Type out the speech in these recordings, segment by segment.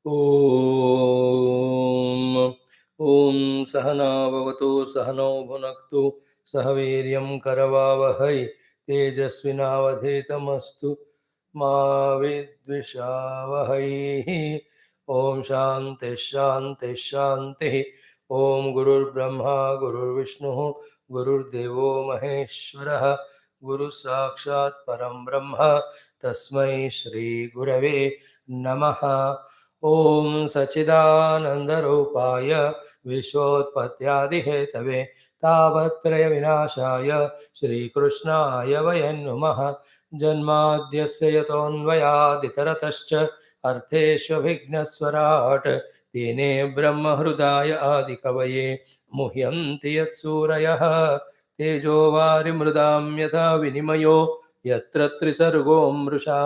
ॐ ॐ सहना भवतु सहनौ भुनक्तु सह वीर्यं करवावहै तेजस्विनावधीतमस्तु मा विद्विषावहै। ॐ शान्तिः शान्तिः शान्तिः। ॐ गुरुर्ब्रह्मा गुरुर्विष्णुः गुरुर्देवो महेश्वरः गुरुः साक्षात् परं ब्रह्म तस्मै श्रीगुरवे नमः। ॐ सच्चिदानन्दरूपाय विश्वोत्पत्त्यादिहेतवे तापत्रयविनाशाय श्रीकृष्णाय वयं नुमः। जन्माद्यस्य यतोऽन्वयादितरतश्च अर्थेष्वभिघ्नस्वराट् तेने ब्रह्महृदाय आदिकवये मुह्यन्ति यत्सूरयः तेजो वारिमृदां यथा विनिमयो यत्र त्रिसर्गो मृषा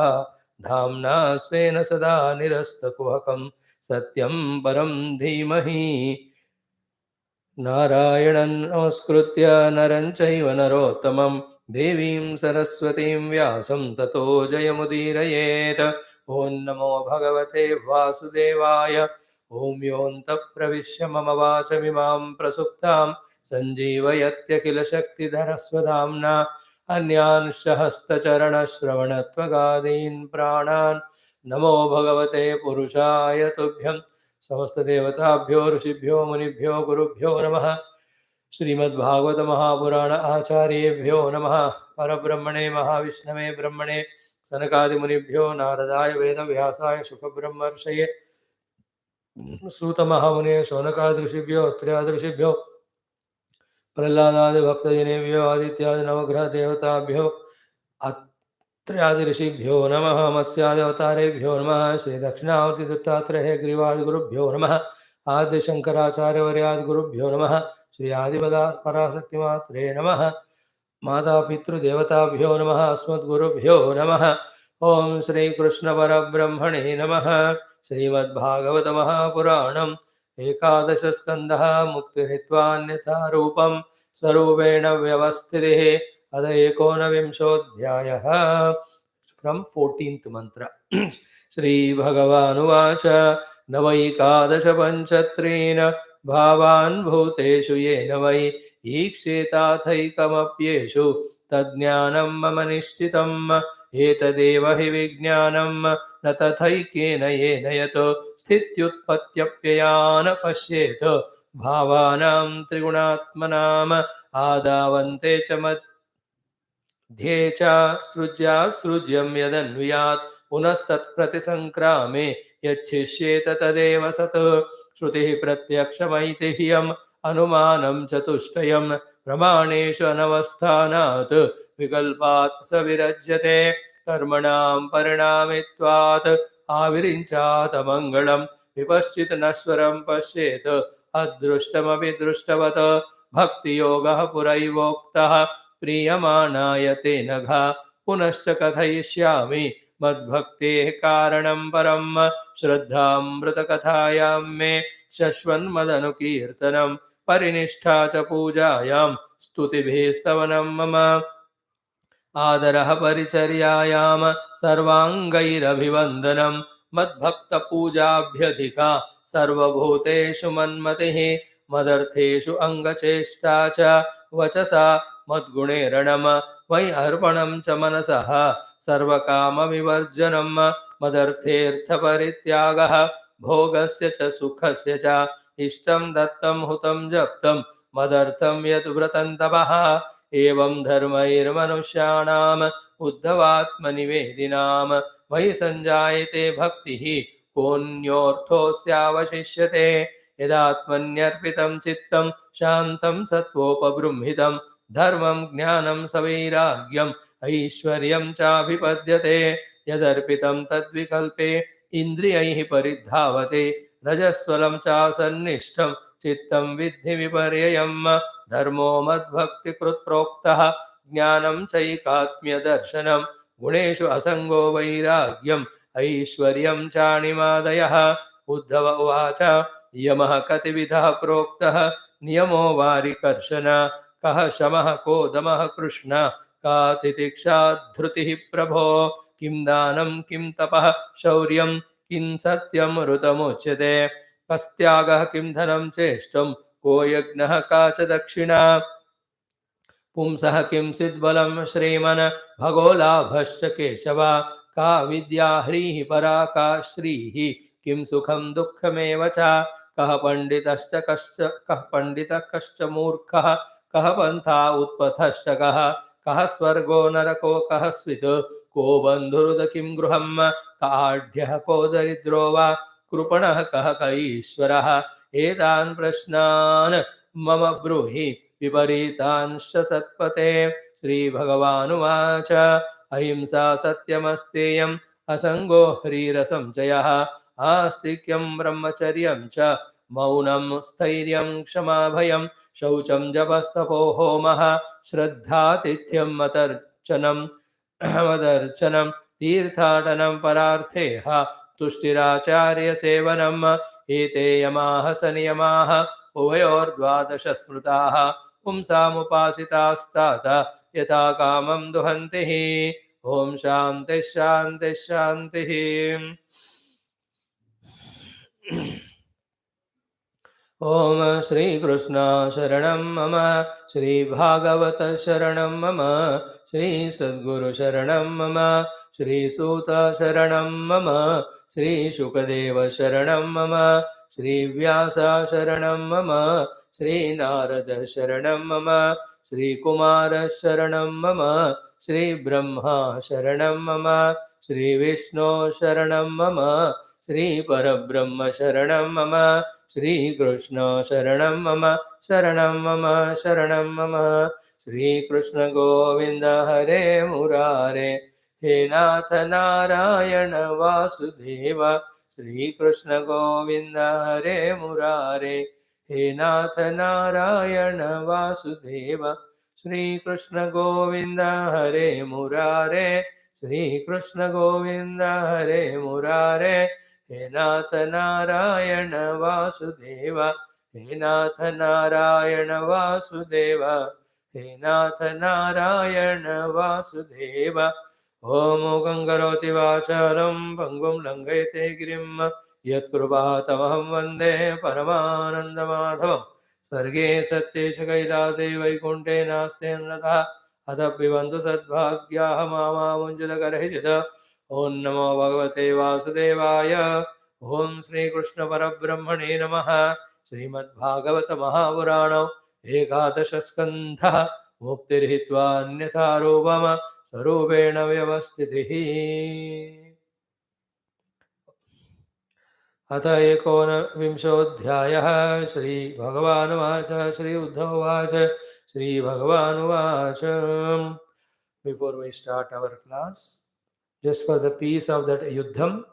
धाम्ना स्वेन सदा निरस्तकुहकं सत्यं परं धीमहि। नारायणं नमस्कृत्य नरं चैव नरोत्तमं देवीं सरस्वतीं व्यासं ततो जयमुदीरयेत्। ॐ नमो भगवते वासुदेवाय। ॐ योऽन्तः प्रविश्य मम वाचमिमां प्रसुप्तां सञ्जीवयत्यखिलशक्तिधरस्वधाम्ना अन्यांश्च हस्तचरणश्रवणत्वगादीन् प्राणान् नमो भगवते पुरुषाय तुभ्यं। समस्त देवताभ्यो ऋषिभ्यो मुनिभ्यो गुरुभ्यो नमः। श्रीमद्भागवत महापुराण आचार्येभ्यो नमः। परब्रह्मणे महाविष्णवे ब्रह्मणे सनकादिमुनिभ्यो नारदाय वेदव्यासाय शुकब्रह्मर्षये सूतमहामुने शौनकादृषिभ्यो अत्र्यादृषिभ्यो प्रह्लादादि भक्तजनेभ्यो आदित्यादि नवग्रह देवताभ्यो अत्र्यादि ऋषिभ्यो नमः। मत्स्यादवतारेभ्यो नमः। श्री दक्षिणावर्ति दत्तात्रेय ग्रीवादि गुरुभ्यो नमः। आद्य शंकराचार्य वर्यादि गुरुभ्यो नमः। श्री आदिपराशक्तिमात्रे नमः। माता पितृदेवताभ्यो नमः। अस्मद्गुरुभ्यो नमः। ओं श्री कृष्ण परब्रह्मणे नमः। श्रीमद्भागवत महापुराणम् एकादश स्कंदः मुक्तिरित्वान्यथा रूपं स्वरूपेण व्यवस्थितिः अद एकोनविंशोऽध्यायः। फ्रॉम 14th मंत्र। श्री भगवानुवाच नवैकादश पञ्चत्रीन् भावान् भूतेषु येन वै ईक्षेताथैकमप्येषु तज्ज्ञानं मम निश्चितम् एतदेव हि विज्ञानं न तथैकेन येन यत् स्थित्युत्पत्त्यप्ययान् पश्येत् भावानां त्रिगुणात्मनाम् आदावन्ते च ध्ये च सृज्यासृज्यं यदन्वियात् पुनस्तत्प्रतिसङ्क्रामे यच्छिष्येत तदेव सत् श्रुतिः प्रत्यक्षमैतिह्यम् अनुमानं चतुष्टयं प्रमाणेषु अनवस्थानात् विकल्पात् स विरज्यते कर्मणां परिणामित्वात् आविरिञ्चात् मङ्गलं विपश्चित् नश्वरं पश्येत् अदृष्टमपि दृष्टवत् भक्तियोगः पुरैवोक्तः प्रीयमाणाय तेन घा पुनश्च कथयिष्यामि मद्भक्तेः कारणं परं श्रद्धामृतकथायां मे शश्वन्मदनुकीर्तनं परिनिष्ठा च पूजायां स्तुतिभिस्तवनं मम आदरः परिचर्यायां सर्वाङ्गैरभिवन्दनं मद्भक्तपूजाभ्यधिका सर्वभूतेषु मन्मतिः मदर्थेषु अङ्गचेष्टा च वचसा मद्गुणेरणम मयि अर्पणं च मनसः सर्वकामविवर्जनं मदर्थेऽर्थपरित्यागः भोगस्य च सुखस्य च इष्टं दत्तं हुतं जप्तं मदर्थं यद्व्रतं तपः एवं धर्मैर्मनुष्याणाम् उद्धवात्मनिवेदिनां मयि सञ्जायते भक्तिः कोऽन्योऽर्थोऽस्यावशिष्यते यदात्मन्यर्पितं चित्तं शान्तं सत्त्वोपबृंहितं धर्मं ज्ञानं सवैराग्यम् ऐश्वर्यं चाभिपद्यते यदर्पितं तद्विकल्पे इन्द्रियैः परिधावते रजस्वलं चासन्निष्ठं चित्तं विद्धि विपर्ययम् धर्मो मद्भक्तिकृत् प्रोक्तः ज्ञानं चैकात्म्यदर्शनं गुणेषु असंगो वैराग्यम् ऐश्वर्यं चाणिमादयः। उद्धव उवाच यमः कतिविधः प्रोक्तः नियमो वारिकर्षण कः शमः को दमः कृष्ण का तितिक्षा धृतिः प्रभो किं दानं किं तपः शौर्यं किं सत्यमृतमुच्यते कस्त्यागः किं धनं चेष्टं को यज्ञः का च दक्षिणा पुंसः किं सिद्बलं श्रीमन् भगो लाभश्च केशव का विद्या ह्रीः परा का श्रीः किं सुखं दुःखमेव च कः पण्डितः कश्च मूर्खः कः पन्था उत्पथश्च कः स्वर्गो नरको कः स्वित् को बन्धुरुद किं गृहं काढ्यः को दरिद्रो वा कृपणः कः ईश्वरः एतान् प्रश्नान् मम ब्रूहि विपरीतांश्च सत्पते श्रीभगवानुवाच अहिंसा सत्यमस्तेयम् असङ्गो ह्रीरसंशयः आस्तिक्यं ब्रह्मचर्यं च मौनं स्थैर्यं क्षमा भयं शौचं जपस्तपो होमः श्रद्धातिथ्यं मदर्चनं तीर्थाटनं परार्थेह तुष्टिराचार्यसेवनम् एते यमाः सनियमाः उभयोर्द्वादश स्मृताः पुंसामुपासितास्तात यथा कामं दुहन्ति ॐ शान्तिः शान्तिः शान्तिः ॐ श्रीकृष्ण शरणं मम श्रीभागवत शरणं मम श्रीसद्गुरु शरणं मम श्रीसूत शरणं मम श्रीशुकदेव शरणं मम श्रीव्यास शरणं मम श्रीनारद शरणं मम श्रीकुमार शरणं मम श्रीब्रह्मा शरणं मम श्रीविष्णु शरणं मम श्रीपरब्रह्म शरणं मम श्रीकृष्ण शरणं मम शरणं मम शरणं मम श्रीकृष्ण गोविन्द हरे मुरारे हे नाथ नारायण वासुदेव श्रीकृष्ण गोविन्द हरे मुरारे हे नाथ नारायण वासुदेव श्रीकृष्ण गोविन्द हरे मुरारे श्रीकृष्ण गोविन्द हरे मुरारे हे नाथ नारायण वासुदेव हे नाथ नारायण वासुदेव हे नाथ नारायण वासुदेव ॐ मूकं करोति वाचालं पङ्गुं लङ्घयते गिरिं यत्कृपातमहं वन्दे परमानन्दमाधवं स्वर्गे सत्ये च कैलासे वैकुण्ठे नास्ति नरः अतः सद्भाग्याः मामुञ्जदकर्हिचित् ॐ नमो भगवते वासुदेवाय ॐ श्रीकृष्ण परब्रह्मणे नमः श्रीमद्भागवत महापुराणौ एकादशस्कन्धः मुक्तिर्हित्वा अन्यथा रूपम् स्वरूपेण व्यवस्थितिः अथ एकोनविंशोऽध्यायः श्रीभगवानुवाच श्री उद्धवोवाच श्रीभगवानुवाच Before we start our class, just for the peace of that yuddham,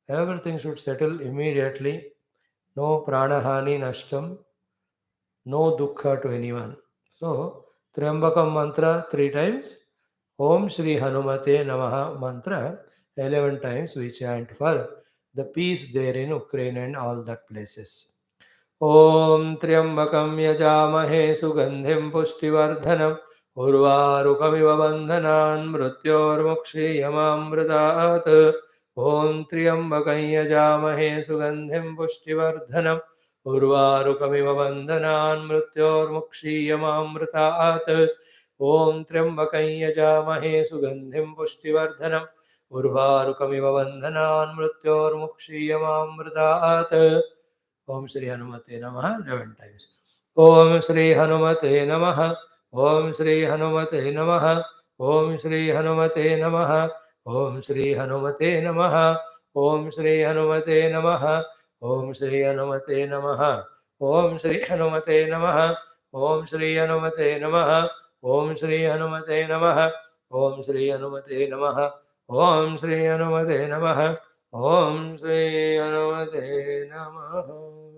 everything should settle immediately. No pranahani nashtam, no dukkha to anyone. So, Triambakam mantra 3 times, Om Shri Hanumate Namaha mantra 11 times we chant for the peace there in Ukraine and all that places. Om Triambakam Yajamahe Sugandhim Pushtivardhanam उर्वारुकमिव बन्धनान् मृत्योर्मुक्षीयमामृतात् ॐ त्र्यम्बकं यजामहे सुगन्धिं पुष्टिवर्धनम् उर्वारुकमिव बन्धनान् मृत्योर्मुक्षीयमामृतात् ॐ त्र्यम्बकं यजामहे सुगन्धिं पुष्टिवर्धनम् उर्वारुकमिव बन्धनान् मृत्योर्मुक्षीयमामृतात् ॐ श्री हनुमते नमः 11 times. ॐ श्री हनुमते नमः ॐ श्री हनुमते नमः ॐ श्री हनुमते नमः ॐ श्री हनुमते नमः ॐ श्री हनुमते नमः ॐ श्री हनुमते नमः ॐ श्री हनुमते नमः ॐ श्री हनुमते नमः ॐ श्री हनुमते नमः ॐ श्री हनुमते नमः ॐ श्री हनुमते नमः ॐ श्री हनुमते नमः.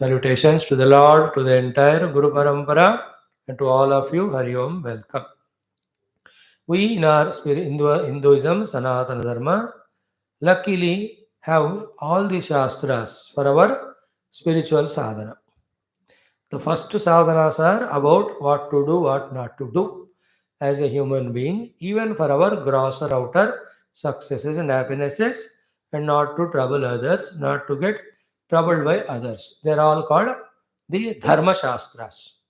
Salutations to the Lord, to the entire Guru Parampara, and to all of you, Hari Om, welcome. We in our Hinduism, Sanatana Dharma, luckily have all the Shastras for our spiritual sadhana. The first sadhanas are about what to do, what not to do as a human being, even for our gross or outer successes and happinesses, and not to trouble others, not to get troubled by others. They are all called the Dharma Shastras.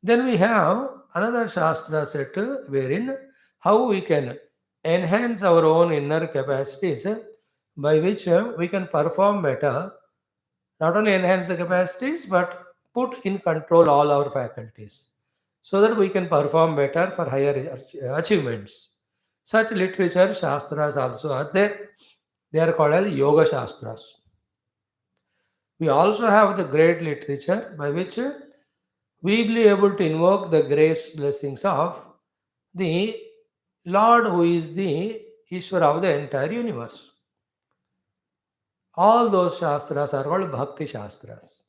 Then we have another Shastra set wherein how we can enhance our own inner capacities by which we can perform better, not only enhance the capacities but put in control all our faculties so that we can perform better for higher achievements. Such literature, Shastras also are there. They are called as Yoga Shastras. We also have the great literature by which we will be able to invoke the grace blessings of the Lord who is the Ishvara of the entire universe. All those Shastras are called Bhakti Shastras.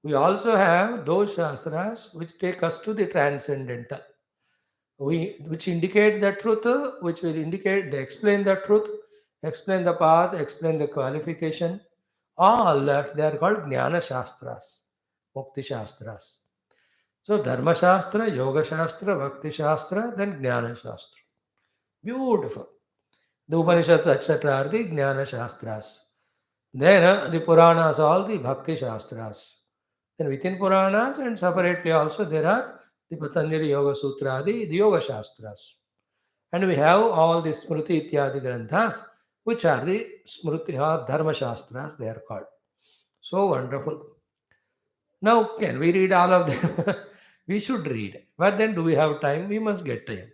We also have those Shastras which take us to the transcendental, which indicate the truth, which will indicate, they explain the truth, explain the path, explain the qualification. All that they are called Jnana Shastras, Mukti Shastras. So Dharma Shastra, Yoga Shastra, Bhakti Shastra, then Jnana Shastra. Beautiful. The Upanishads, etc., are the Jnana Shastras. Then the Puranas, all the Bhakti Shastras. Then within Puranas and separately also there are the Patanjali Yoga Sutra, the Yoga Shastras. And we have all the Smriti Ityadi Granthas, which are the Smriti or Dharma Shastras, they are called. So wonderful. Now, can we read all of them? We should read. But then, do we have time? We must get time.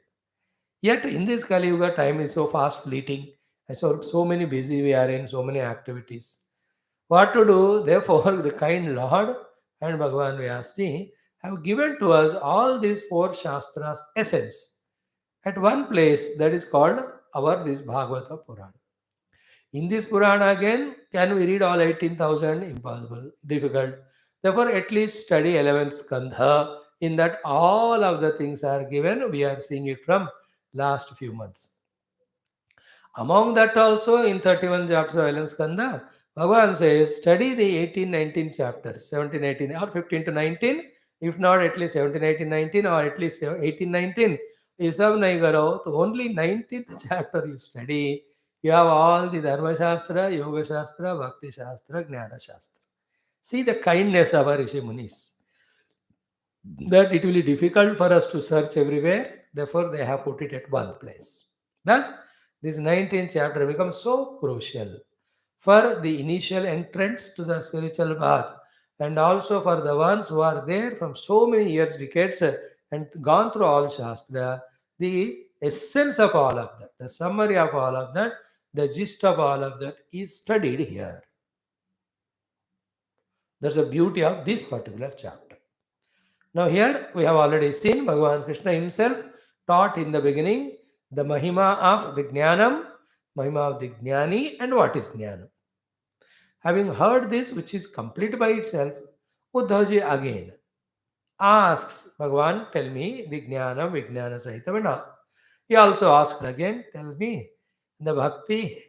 Yet, in this Kali Yuga, time is so fast fleeting. And so many busy we are in, so many activities. What to do? Therefore, the kind Lord and Bhagavan Vyasji have given to us all these four Shastras' essence at one place that is called this Bhagavata Purana. In this Purana again, can we read all 18,000? Impossible, difficult. Therefore, at least study 11th Skandha. In that, all of the things are given. We are seeing it from last few months. Among that also, in 31 chapters of 11th Skandha, Bhagavan says, study the 18, 19 chapters, 17, 18, or 15 to 19. If not, at least 17, 18, 19, or at least 18, 19. Isab nahi karo, so only 19th chapter you study. You have all the Dharma Shastra, Yoga Shastra, Bhakti Shastra, Jnana Shastra. See the kindness of our Rishi Munis. That it will be difficult for us to search everywhere. Therefore, they have put it at one place. Thus, this 19th chapter becomes so crucial for the initial entrance to the spiritual path and also for the ones who are there from so many years, decades, and gone through all Shastra. The essence of all of that, the summary of all of that, the gist of all of that is studied here. That's the beauty of this particular chapter. Now here we have already seen Bhagavan Krishna himself taught in the beginning the Mahima of the Jnanam, Mahima of the Jnani, and what is Jnanam. Having heard this, which is complete by itself, Uddhavji again asks Bhagavan, tell me the Jnanam, Vijnana Sahitam and all. He also asked again, tell me the Bhakti,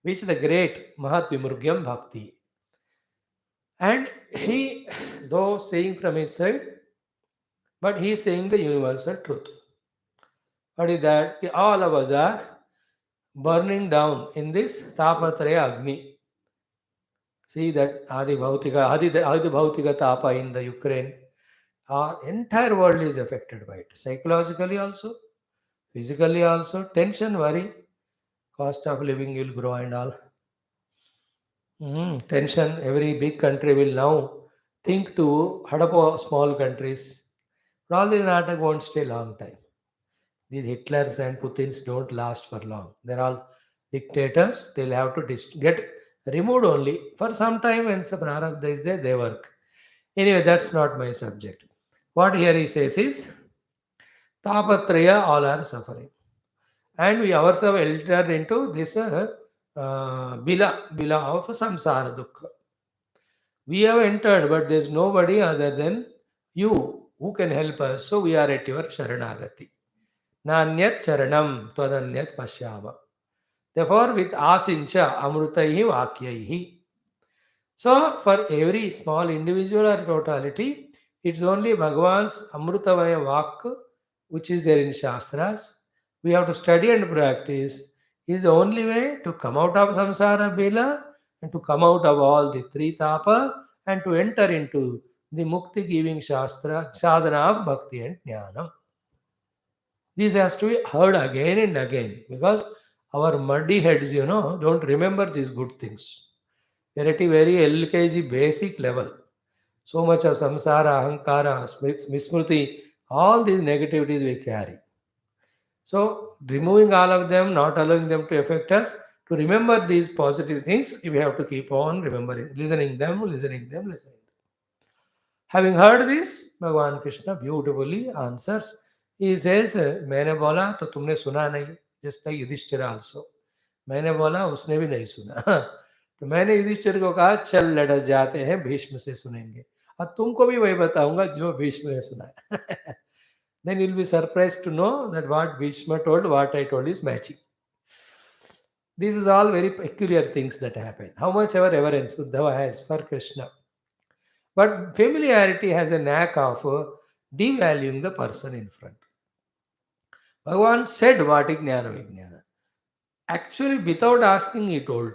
which is the great Mahat Vimurgyam Bhakti. And he, though saying from his side, but he is saying the universal truth. What is that? All of us are burning down in this Tapatraya Agni. See that Adi Bhautika Tapa in the Ukraine. Our entire world is affected by it. Psychologically also, physically also, tension, worry, cost of living will grow and all. Tension, every big country will now think to Hadapa small countries. But all this Natak won't stay long time. These Hitlers and Putins don't last for long. They're all dictators. They'll have to get removed only. For some time when Prarabdha is there, they work. Anyway, that's not my subject. What here he says is, Tapatraya, all are suffering. And we ourselves entered into this bila of samsara dukkha. We have entered, but there's nobody other than you who can help us. So we are at your sharanagati. Nanyat charanam twadanyat pashyama. Therefore, with asincha amrutaihi vakyaihi. So, for every small individual or totality, it's only Bhagavan's Amrutavaya Vak, which is there in Shastras. We have to study and practice. is the only way to come out of samsara bila and to come out of all the three tapa and to enter into the mukti giving shastra sadhana of bhakti and jnana. This has to be heard again and again because our muddy heads, don't remember these good things. We are at a very LKG basic level. So much of samsara, ahankara, mismriti, all these negativities we carry. So, removing all of them, not allowing them to affect us, to remember these positive things, we have to keep on remembering, listening them, listening them, listening. Having heard this, Bhagavan Krishna beautifully answers. He says, मैंने बोला तो तुमने सुना नहीं, just like Yudhishthir also. मैंने बोला उसने भी नहीं सुना. तो मैंने युधिष्ठिर को कहा चल लड़ जाते हैं भीष्म से सुनेंगे और तुमको भी वही बताऊंगा जो भीष्म ने सुना है. Then you'll be surprised to know that what Bhishma told, what I told is matching. These is all very peculiar things that happen. How much ever reverence Uddhava has for Krishna. But familiarity has a knack of devaluing the person in front. Bhagavan said Vati Jnana Vijnana. Actually, without asking, he told.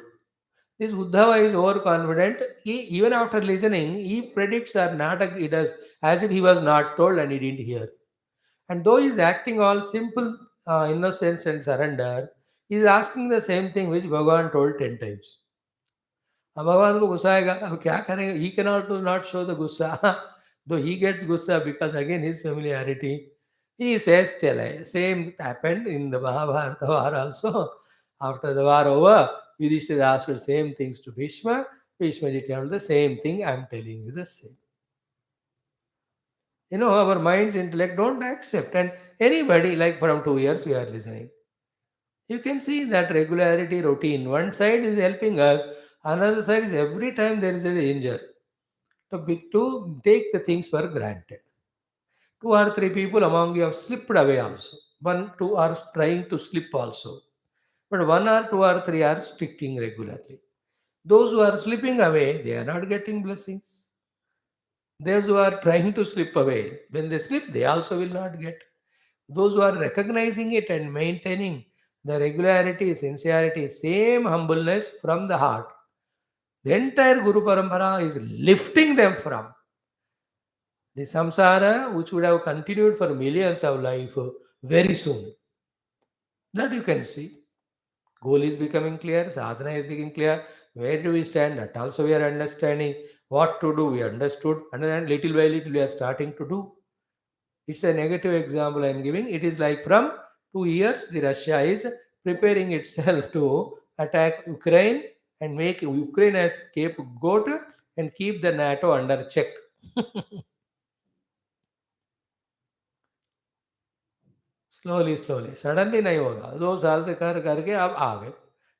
This Uddhava is overconfident. He, even after listening, he predicts or not, he does as if he was not told and he didn't hear. And though he is acting all simple innocence and surrender, he is asking the same thing which Bhagavan told 10 times. अब भगवान को गुस्सा आएगा अब क्या करेंगे he cannot do not show the gussa though he gets gussa because again his familiarity he says tell same happened in the Mahabharata war also after the war over Yudhishthira asked the same things to Bhishma ji told the same thing I am telling you the same. Our mind's intellect don't accept and anybody like from 2 years we are listening. You can see that regularity routine. One side is helping us, another side is every time there is a danger to take the things for granted. Two or three people among you have slipped away also. One, two are trying to slip also. But one or two or three are sticking regularly. Those who are slipping away, they are not getting blessings. Those who are trying to slip away, when they slip, they also will not get. Those who are recognizing it and maintaining the regularity, sincerity, same humbleness from the heart, the entire Guru Parampara is lifting them from the samsara, which would have continued for millions of life very soon. That you can see. Goal is becoming clear, sadhana is becoming clear. Where do we stand? That also we are understanding. What to do, we understood. And then little by little we are starting to do. It's a negative example I am giving. It is like from 2 years, the Russia is preparing itself to attack Ukraine and make Ukraine as scapegoat and keep the NATO under check. Slowly, slowly. Suddenly नहीं होगा 2 साल से कर करके अब आ गए.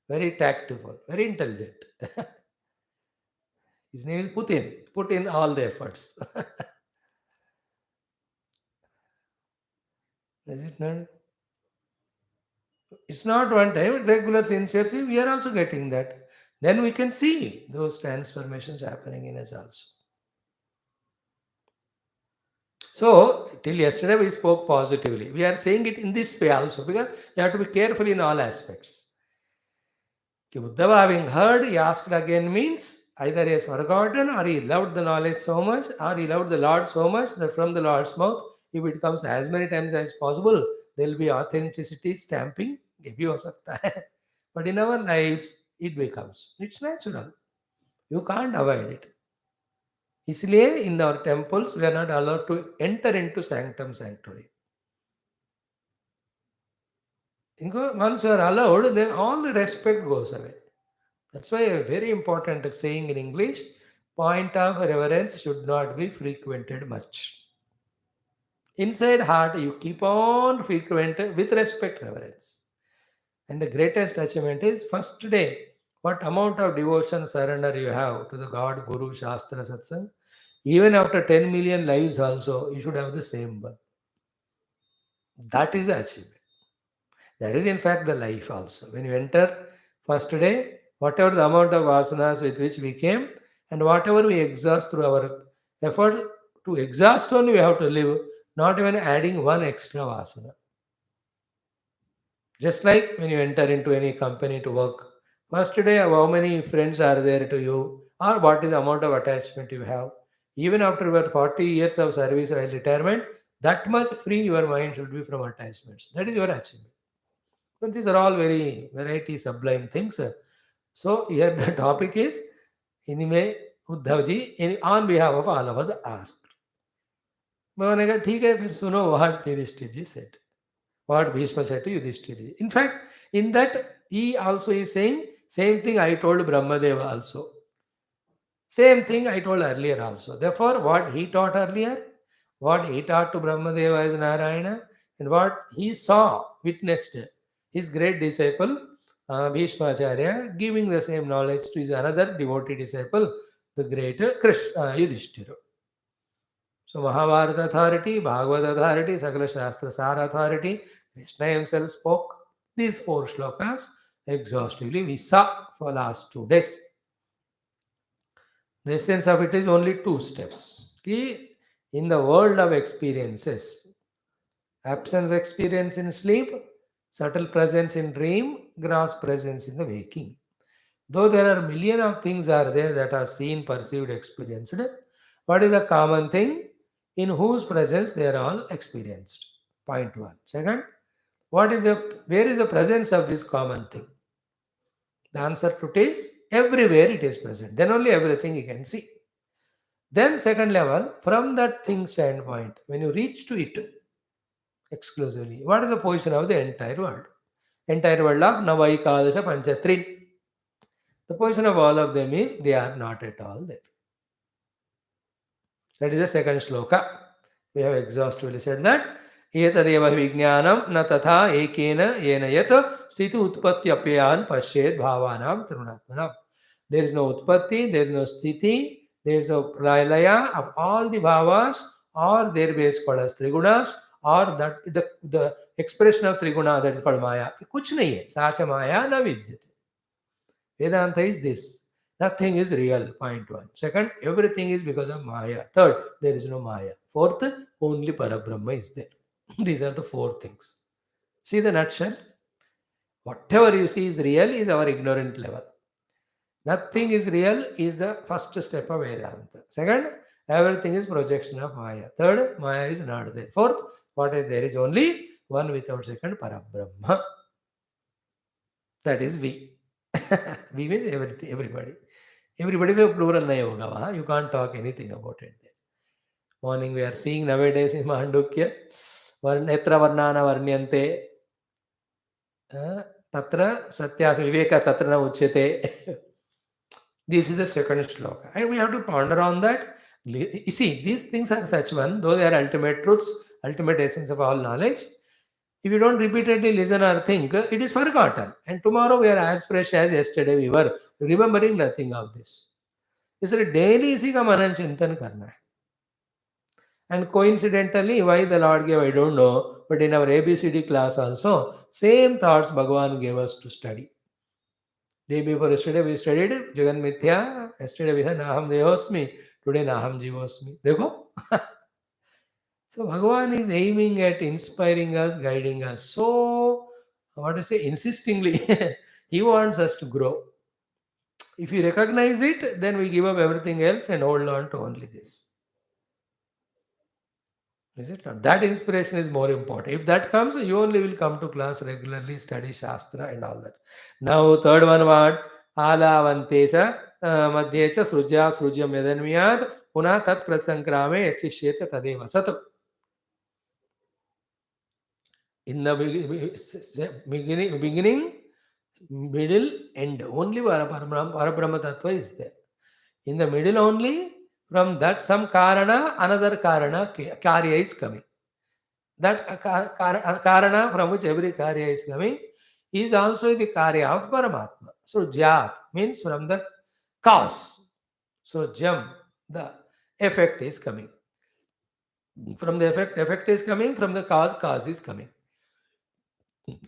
Very tactful, very intelligent. His name is Putin. Put in all the efforts. Is it not? It's not one time, regular sincerity, we are also getting that. Then we can see those transformations happening in us also. So, till yesterday we spoke positively. We are saying it in this way also because you have to be careful in all aspects. Ki Uddhava having heard, he asked again means either he has forgotten or he loved the knowledge so much or he loved the Lord so much that from the Lord's mouth, if it comes as many times as possible, there will be authenticity stamping. ये भी हो सकता है. But in our lives, it becomes. It's natural. You can't avoid it. इसलिए in our temples, we are not allowed to enter into sanctum sanctuary. Once you are allowed, then all the respect goes away. That's why a very important saying in English, point of reverence should not be frequented much. Inside heart, you keep on frequent with respect, reverence. And the greatest achievement is first day. What amount of devotion, surrender you have to the God, Guru, Shastra, Satsang. Even after 10 million lives also, you should have the same one. That is the achievement. That is in fact the life also. When you enter first day, whatever the amount of vasanas with which we came, and whatever we exhaust through our efforts, to exhaust only we have to live, not even adding one extra vasana. Just like when you enter into any company to work, first day, how many friends are there to you, or what is the amount of attachment you have. Even after your 40 years of service or retirement, that much free your mind should be from attachments. That is your achievement. But these are all very variety sublime things. So here the topic is, इनमें Uddhav ji on behalf of all of us asked. मैंने कहा ठीक है फिर सुनो what Yudhishthir ji said. What Bhishma said to Yudhishthira. In fact, in that he also is saying same thing I told Brahmadeva also. Same thing I told earlier also. Therefore, what he taught earlier, what he taught to Brahmadeva as Narayana, and what he saw, witnessed his great disciple Bhishma Acharya giving the same knowledge to his another devotee disciple, the great Krishna Yudhishthira. So Mahabharata authority, Bhagavad authority, Sakala Shastra Sara authority, Krishna himself spoke these four shlokas exhaustively. We saw for last 2 days. The essence of it is only two steps. Ki, in the world of experiences, absence experience in sleep, subtle presence in dream, gross presence in the waking. Though there are million of things are there that are seen, perceived, experienced, what is the common thing? In whose presence they are all experienced. Point one. Second, where is the presence of this common thing? The answer to it is everywhere it is present. Then only everything you can see. Then second level, from that thing standpoint, when you reach to it exclusively, what is the position of the entire world? Entire world of Navaikadasha Panchatrin. The position of all of them is they are not at all there. That is the second shloka. We have exhaustively said that. Etadeva vijnanam na tatha ekena yena yat sthiti utpatti apyan pashyed bhavanam trunatmanam. There is no utpatti, there is no sthiti, there is no pralaya of all the bhavas or their base called as trigunas or that the expression of triguna that is called maya. Kuch nahi hai. Sacha maya na vidyate. Vedanta is this. Nothing is real. Point one. Second, everything is because of Maya. Third, there is no Maya. Fourth, only Parabrahma is there. These are the four things. See the nutshell? Whatever you see is real is our ignorant level. Nothing is real is the first step of Vedanta. Second, everything is projection of Maya. Third, Maya is not there. Fourth, what is there is only one without second, Parabrahma. That is we. We means everything, everybody. Everybody will plural nahi hoga wahan. You can't talk anything about it there. Morning we are seeing nowadays in Mandukya, netra varnana varnyante, tatra satyas viveka tatra na uchyate. This is the second shloka. And we have to ponder on that. You see, these things are such one, though they are ultimate truths, ultimate essence of all knowledge. If you don't repeatedly listen or think, it is forgotten. And tomorrow we are as fresh as yesterday we were, remembering nothing of this. इसलिए daily इसी का मनन चिंतन करना है. And coincidentally, why the Lord gave, I don't know, but in our ABCD class also, same thoughts Bhagavan gave us to study. Day before yesterday we studied Jagan Mithya, yesterday we said Naham Devosmi, today Naham Jivosmi. Dekho? So Bhagavan is aiming at inspiring us, guiding us. So, what to say, insistingly, he wants us to grow. If we recognize it, then we give up everything else and hold on to only this. Is it not? That inspiration is more important. If that comes, you only will come to class regularly, study Shastra and all that. Now, third one word, Alavante cha, Madhye cha, Srujya, Srujyam Yadanmiyad, Puna Tat Prasankrame, Yachishyeta Tadeva Sat. In the beginning, middle, end. Only Parabrahma Tattva is there. In the middle only, from that some Karana, another Karana, Karya is coming. That Karana from which every Karya is coming is also the Karya of Paramatma. So Jat means from the cause. So Jam, the effect is coming. From the effect is coming, from the cause is coming.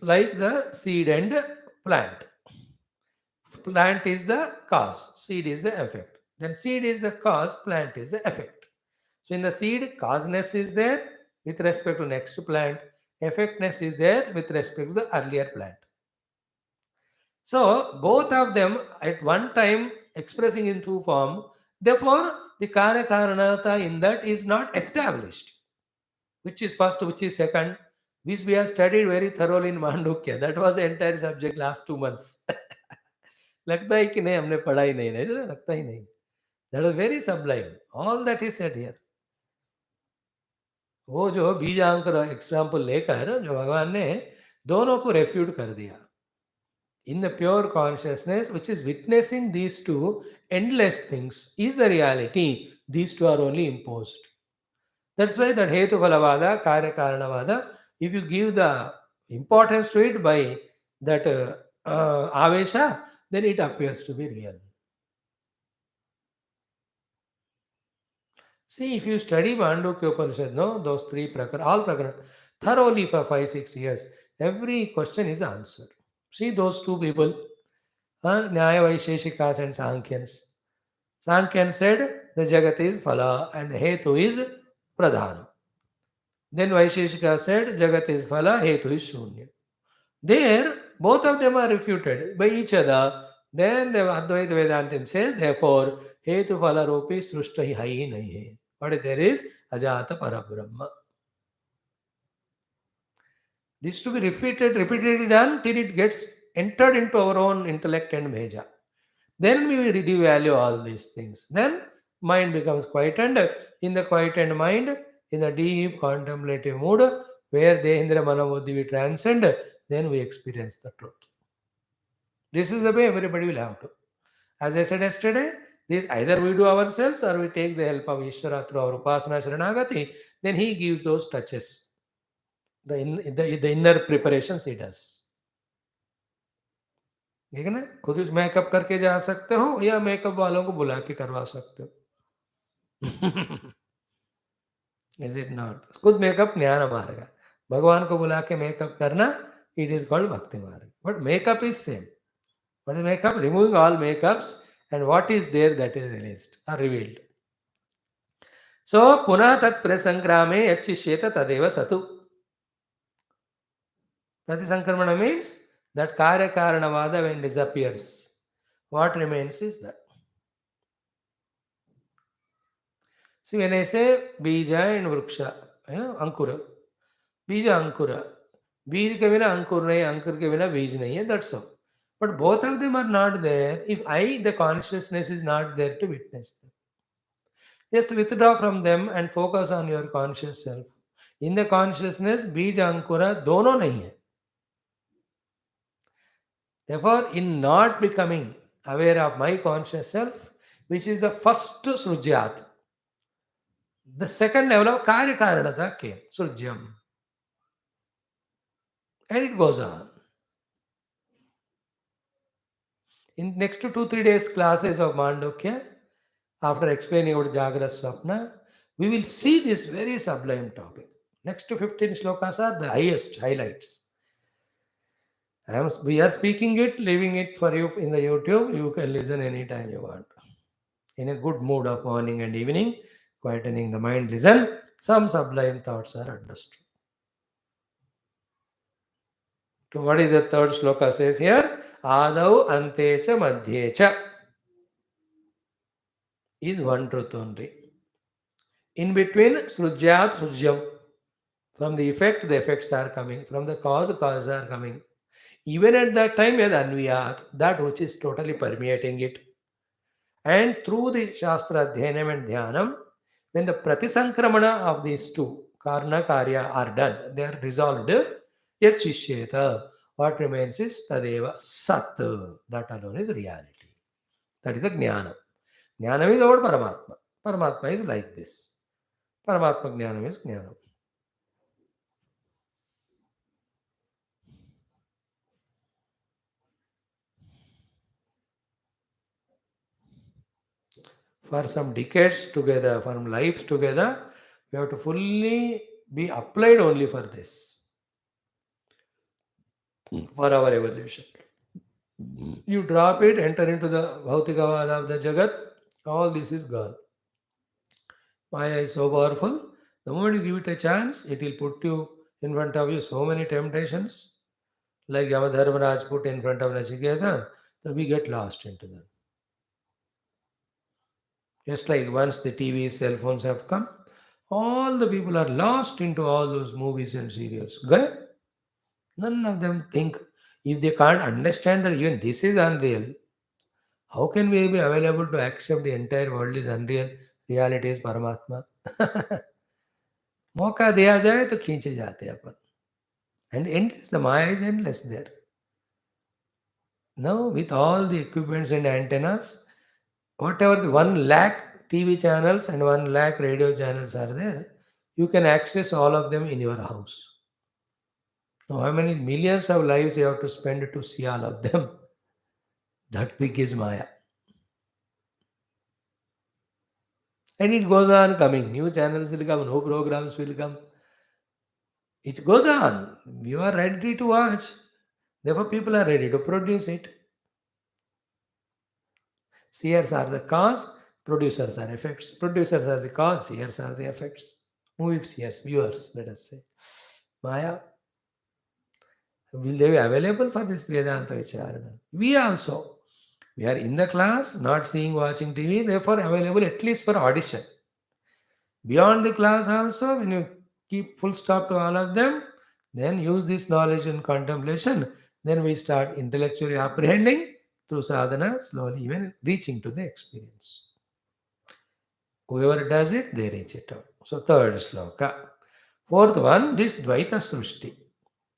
Like the seed and plant. Plant is the cause, seed is the effect. Then seed is the cause, plant is the effect. So in the seed, causeness is there with respect to next plant, Effectness is there with respect to the earlier plant. So both of them at one time expressing in two form. Therefore, the Karya Karanata in that is not established. Which is first, which is second, which we have studied very thoroughly in Mandukya. That was the entire subject last 2 months. लगता है कि नहीं हमने पढ़ा ही नहीं, नहीं लगता ही नहीं. That was very sublime. All that is said here. वो जो बीजांकुर एग्जाम्पल लेकर जो भगवान ने दोनों को रेफ्यूट कर दिया. In the pure consciousness, which is witnessing these two endless things, is the reality. These two are only imposed. That's why that Hetu Phalavada, Karya Karanavada, if you give the importance to it by that Avesha, then it appears to be real. See, if you study Mandukya Upanishad, no, those three prakara, all prakara, thoroughly for 5-6 years, every question is answered. See those two people, Nyaya Vaisheshikas and Sankhyans. Sankhyan said the Jagat is Phala and Hetu is Pradhanam. Then Vaisheshika said Jagat is Phala, Hetu is Shunya. There, both of them are refuted by each other. Then the Advaita Vedantin says, therefore, Hetu Phala Rupi Srushta hi hai nahi hai. What there is? Ajata Parabrahma. This to be repeatedly done till it gets entered into our own intellect and meja. Then we will devalue all these things. Then mind becomes quietened. In the quietened mind, in the deep contemplative mood, where Dehendra Manabuddhi we transcend, then we experience the truth. This is the way everybody will have to. As I said yesterday, this either we do ourselves or we take the help of Ishvara through our Upasana Sharanagati, then he gives those touches. The inner preparations he does. ठीक है ना, खुद makeup करके जा सकते हो या makeup वालों को बुला के करवा सकते हो. Is it not? खुद मेकअप ज्ञान मार्ग. भगवान को बुला के मेकअप करना, it is called bhakti marg. But makeup is same. What is makeup? Removing all makeups and what is there that is released or revealed. So punah tat prasankrame yachishyeta tadeva satu. Pratisankramana means that karya karanavada when disappears, what remains is that. See, when I say bija and vriksha, ankura, bija ankura, बीज के बिना अंकुर नहीं, अंकुर के बिना बीज नहीं है, that's all. But both of them are not there if the consciousness is not there to witness them. Just withdraw from them and focus on your conscious self. In the consciousness, बीज अंकुरा दोनों नहीं है. Therefore, in not becoming aware of my conscious self, which is the first srujyat, the second level of karya karanata came, srujyam. And it goes on. In next 2-3 days classes of Mandukya, after explaining about Jagrata Swapna, we will see this very sublime topic. Next 15 shlokas are the highest highlights. We are speaking it, leaving it for you in the YouTube. You can listen anytime you want. In a good mood of morning and evening, quietening the mind, listen. Some sublime thoughts are understood. So what is the third shloka says here? Adau ante cha madhye cha is one truth only. In between, srujyat srujyam. From the effect, the effects are coming. From the causes are coming. Even at that time, yad anviyat, that which is totally permeating it. And through the Shastra Dhyanam and Dhyanam, when the Pratisankramana of these two, Karna Karya, are done, they are resolved, Yat Shishyeta, what remains is Tadeva Sat. That alone is reality. That is a Jnana. Jnana is about Paramatma. Paramatma is like this. Paramatma Jnanam is Jnanam. For some decades together, from lives together, we have to fully be applied only for this, for our evolution. You drop it, enter into the Bhautikavada of the Jagat, all this is gone. Maya is so powerful. The moment you give it a chance, it will put you in front of you so many temptations, like Yamadharmaraj put in front of Nachiketa, that we get lost into them. Just like once the TVs, cell phones have come, all the people are lost into all those movies and serials. None of them think, if they can't understand that even this is unreal, how can we be available to accept the entire world is unreal, reality is Paramatma? मौका दिया जाए तो खींचे जाते हैं अपन. And endless, the Maya is endless there. Now, with all the equipments and antennas, whatever the 1 lakh TV channels and 1 lakh radio channels are there, you can access all of them in your house. Now, how many millions of lives you have to spend to see all of them? That big is Maya. And it goes on coming. New channels will come, new programs will come. It goes on. You are ready to watch. Therefore, people are ready to produce it. Seers are the cause, producers are effects. Producers are the cause, seers are the effects. Movie seers, viewers, let us say. Maya, will they be available for this Vedanta Vicharana? We also. We are in the class, not seeing, watching TV, therefore available at least for audition. Beyond the class also, when you keep full stop to all of them, then use this knowledge and contemplation, then we start intellectually apprehending through sadhana, slowly even reaching to the experience. Whoever does it, they reach it out. So third sloka. Fourth one, this Dvaita Srushti,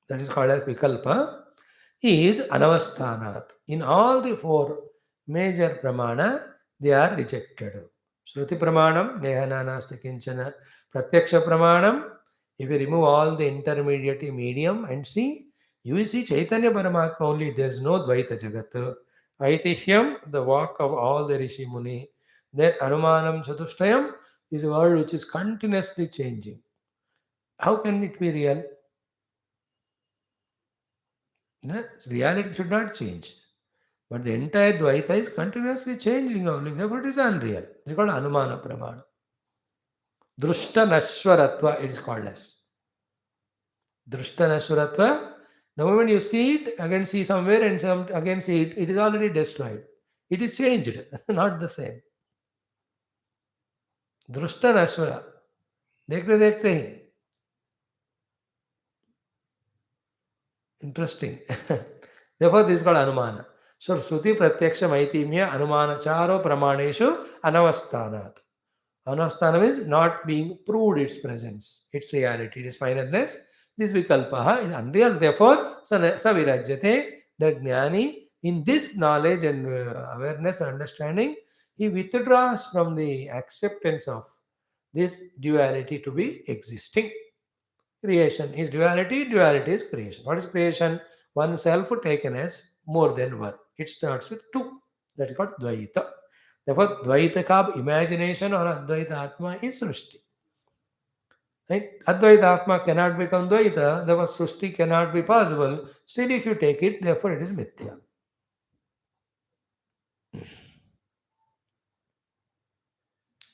that is called as Vikalpa, is Anavasthanat. In all the 4 major pramana, they are rejected. Shruti pramanam, nehana nasti kinchana. Pratyaksha pramanam, if you remove all the intermediate medium and see, you will see Chaitanya Paramatma only, there is no Dvaita Jagat. Aitihyam, the walk of all the Rishi Muni. Then Anumanam Chatushtayam is a word which is continuously changing. How can it be real? No, reality should not change. But the entire Dvaita is continuously changing only. Therefore, it is unreal. It is called Anumana Pramana. Drushta Nashwaratva, it is called as. Drushta Nashwaratva, the moment you see it, again see somewhere and again see it, it is already destroyed. It is changed, not the same. Drushta Nashwara. देखते देखते ही. Interesting. Therefore, this is called Anumana. So, Shruti Pratyaksha Maitimya Anumanacharo Pramaneshu Anavasthanat. Anavasthanam is not being proved its presence, its reality, its finalness. This Vikalpaha is unreal. Therefore, Savirajyate, that Jnani, in this knowledge and awareness and understanding, he withdraws from the acceptance of this duality to be existing. Creation is duality, duality is creation. What is creation? One self taken as more than one. It starts with 2. That is called Dvaita. Therefore, Dvaita ka imagination or Advaita Atma is Srushti. Right? Advaita Atma cannot become Dvaita, therefore Srushti cannot be possible. Still, if you take it, therefore it is Mithya.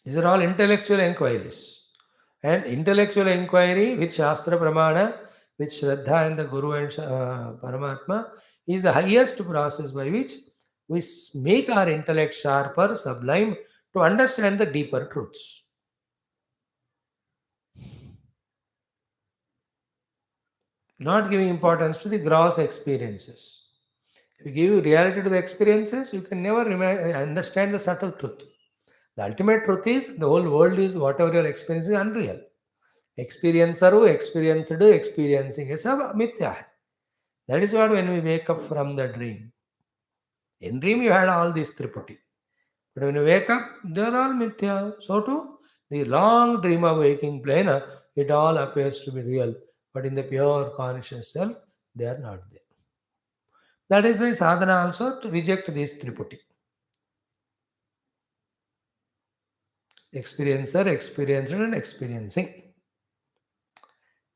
These are all intellectual inquiries. And intellectual inquiry with Shastra Pramana, with Shraddha and the Guru and Paramatma is the highest process by which we make our intellect sharper, sublime, to understand the deeper truths. Not giving importance to the gross experiences. If you give reality to the experiences, you can never understand the subtle truth. The ultimate truth is the whole world is whatever you're experiencing unreal. Experiencer, experienced, experiencing is सब मिथ्या है. That is what when we wake up from the dream. In dream you had all these Triputi. But when you wake up, they are all mithya. So too, the long dream of waking plane, it all appears to be real. But in the pure conscious self, they are not there. That is why sadhana also to reject these Triputi. Experiencer, experienced and experiencing.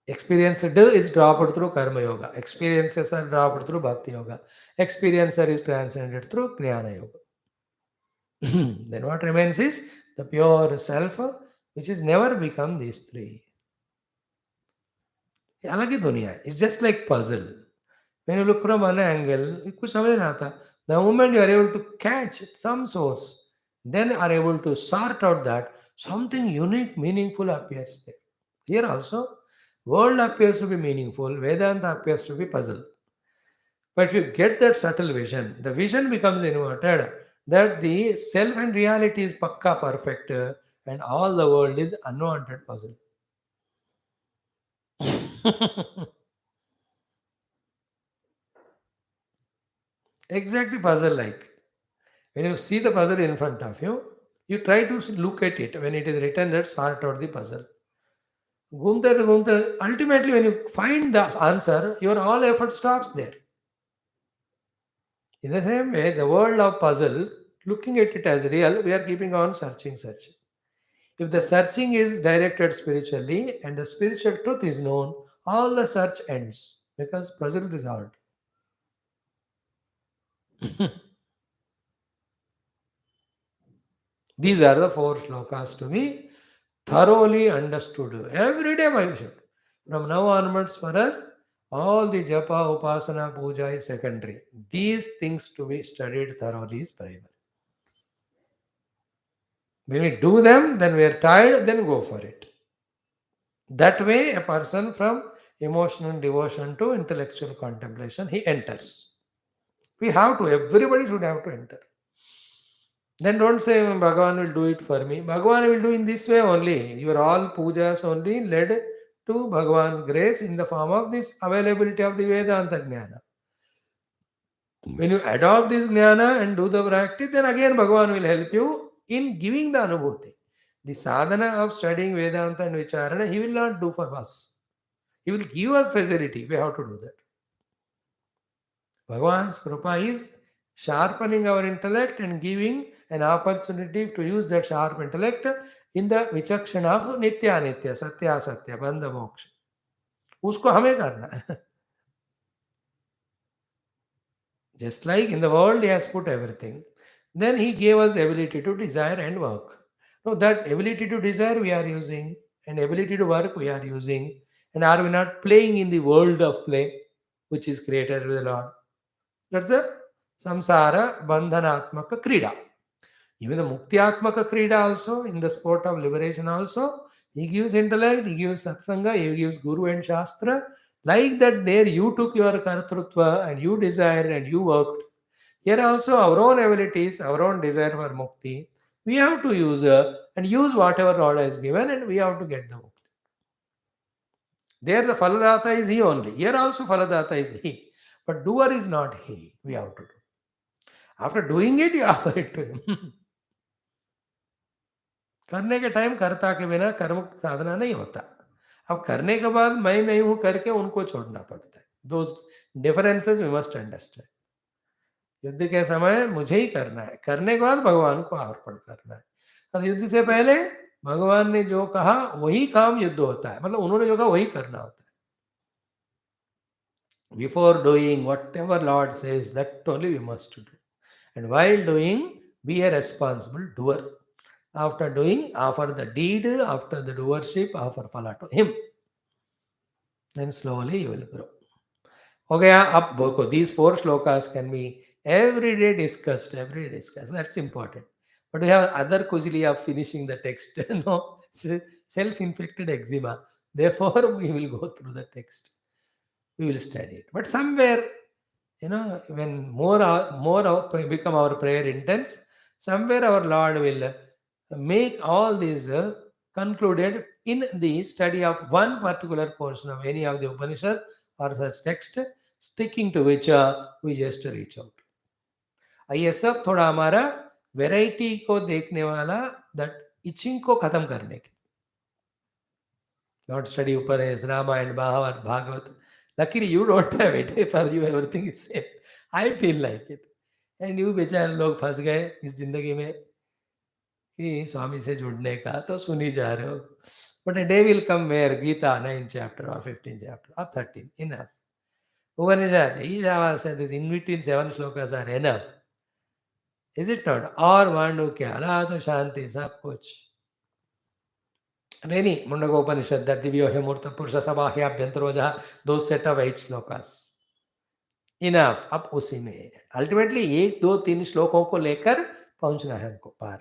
Experienced is dropped through Karma Yoga. Experiences are dropped through Bhakti Yoga. Experiencer is transcended through Jnana Yoga. Then what remains is the pure self, which is never become these 3. अलग ही दुनिया है. It's just like puzzle. When you look from one angle, कुछ समझ नहीं आता. The moment you are able to catch some source, then are able to sort out that something unique, meaningful appears there. Here also, world appears to be meaningful, Vedanta appears to be puzzle. But if you get that subtle vision, the vision becomes inverted that the self and reality is pakka perfect and all the world is unwanted puzzle. Exactly puzzle like. When you see the puzzle in front of you, you try to look at it when it is written that sort out the puzzle. Gunter, ultimately when you find the answer, your all effort stops there. In the same way, the world of puzzle, looking at it as real, we are keeping on searching. If the searching is directed spiritually and the spiritual truth is known, all the search ends because puzzle resolved. These are the four shlokas to be thoroughly understood. Every day I should. From now onwards for us, all the japa, upasana, puja is secondary. These things to be studied thoroughly is primary. When we do them, then we are tired, then go for it. That way, a person from emotional devotion to intellectual contemplation, he enters. We have to, everybody should have to enter. Then don't say Bhagavan will do it for me. Bhagavan will do in this way only. Your all pujas only led to Bhagavan's grace in the form of this availability of the Vedanta Jnana. When you adopt this Jnana and do the practice, then again Bhagavan will help you in giving the Anubhuti. The sadhana of studying Vedanta and Vicharana, he will not do for us. He will give us facility. We have to do that. Bhagavan's Kripa is sharpening our intellect and giving an opportunity to use that sharp intellect in the vichakshana of nitya nitya, satya satya, bandha moksha. उसको हमें करना है. Just like in the world, he has put everything. Then he gave us ability to desire and work. Now that ability to desire we are using, and ability to work we are using. And are we not playing in the world of play, which is created with the Lord? That's a samsara bandhanatmaka krida. Even the muktyatmaka krida also, in the sport of liberation also, he gives intellect, he gives satsanga, he gives guru and shastra. Like that, there you took your kartrutva and you desired and you worked. Here also, our own abilities, our own desire for mukti, we have to use and use whatever Lord has given, and we have to get the mukti. There, the Faladata is he only. Here also, Faladata is he. But doer is not he. We have to do. After doing it, you offer it to him. करने के time कर्ता के बिना कर्म साधना नहीं होता. अब करने के बाद मैं नहीं हूं करके उनको छोड़ना पड़ता है. Those differences we must understand. युद्ध के समय मुझे ही करना है, करने के बाद भगवान को अर्पण करना है. और युद्ध से पहले भगवान ने जो कहा वही काम युद्ध होता है. मतलब उन्होंने जो कहा वही करना होता है. Before doing whatever Lord says, that only we must do. And while doing, be a responsible doer. After doing, offer the deed. After the doership, offer phala to him. Then slowly you will grow. Okay, up boko. These four shlokas can be every day discussed. Every day discussed. That's important. But we have other kujili of finishing the text. No, self-inflicted eczema. Therefore, we will go through the text. We will study it. But somewhere, when become our prayer intense, somewhere our Lord will make all these concluded in the study of one particular portion of any of the Upanishad or such text, sticking to which we just reach out. ये सब थोड़ा हमारा variety को देखने वाला, that itching को खत्म करने के. Not study Upanishad, Ramayana, Mahabharata, Bhagavatam. Luckily, you don't have it. For you, everything is safe. I feel like it. And you बेचारे लोग फंस गए इस जिंदगी में कि स्वामी से जुड़ने का, तो सुन ही जा रहे हो. But a day will come where Gita 9th chapter or 15th chapter or 13 enough. Upanishad, Ishavas said these in between 7 shlokas are enough. Is it not? और वाणु के अलावा तो शांति सब कुछ. And any Mundagopanishad, that Divyohya Murta Purusha Sabahya Abhyantaroja, those set of 8 slokas. Enough, अब उसी में ultimately एक दो तीन श्लोकों को लेकर पहुंचना है हमको पार.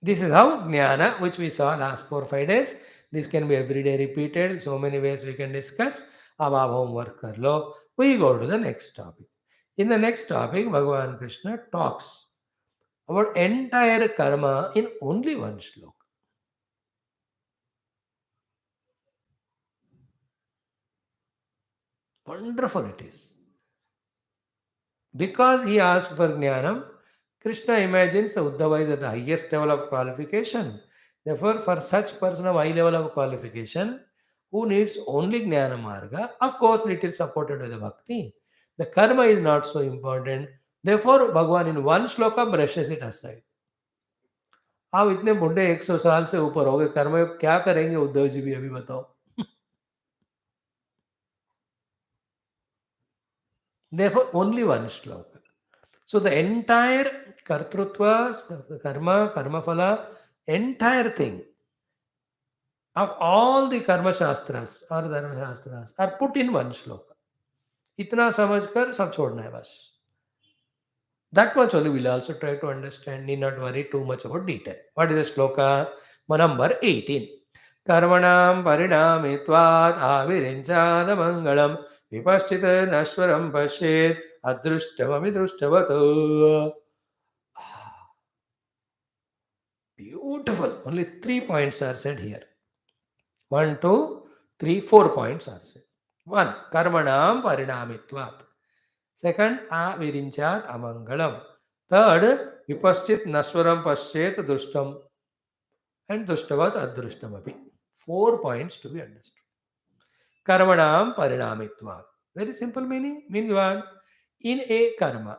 This is how jnana, which we saw last 4 or 5 days, this can be every day repeated. So many ways we can discuss. अब आप homework कर लो. We go to the next topic. In the next topic, Bhagavan Krishna talks about entire karma in only one shloka. Wonderful it is. Because he asked for jnanam, Krishna imagines the Uddhava is at the highest level of qualification. Therefore, for such person of high level of qualification, who needs only jnana marga, of course it is supported by the bhakti. The karma is not so important. Therefore, Bhagwan in one shloka brushes it aside. आप इतने बुढ़े 100 साल से ऊपर हो गए, कर्मयोग क्या करेंगे उद्धव जी भी अभी बताओ. Therefore, only one shloka. So the entire kartrutva, karma, karma phala, entire thing of all the karma shastras or dharma shastras are put in one shloka. इतना समझकर सब छोड़ना है बस. That much only we'll also try to understand. Need not worry too much about detail. What is the shloka? Number 18. Karmanam parinamitvat avirinchada mangalam vipaschita nashwaram pashet adrushtamamidrushtavat. Beautiful. Only 3 points are said here. 1, 2, 3, 4 points are said. 1. Karmanam parinamitvat. Second, avirinchat amangalam. Third, vipaschit nashwaram paschet dushtam. And dushtavat adrushtam. 4 points to be understood. Karmanam parinamitvat. Very simple meaning. Means what? In a karma,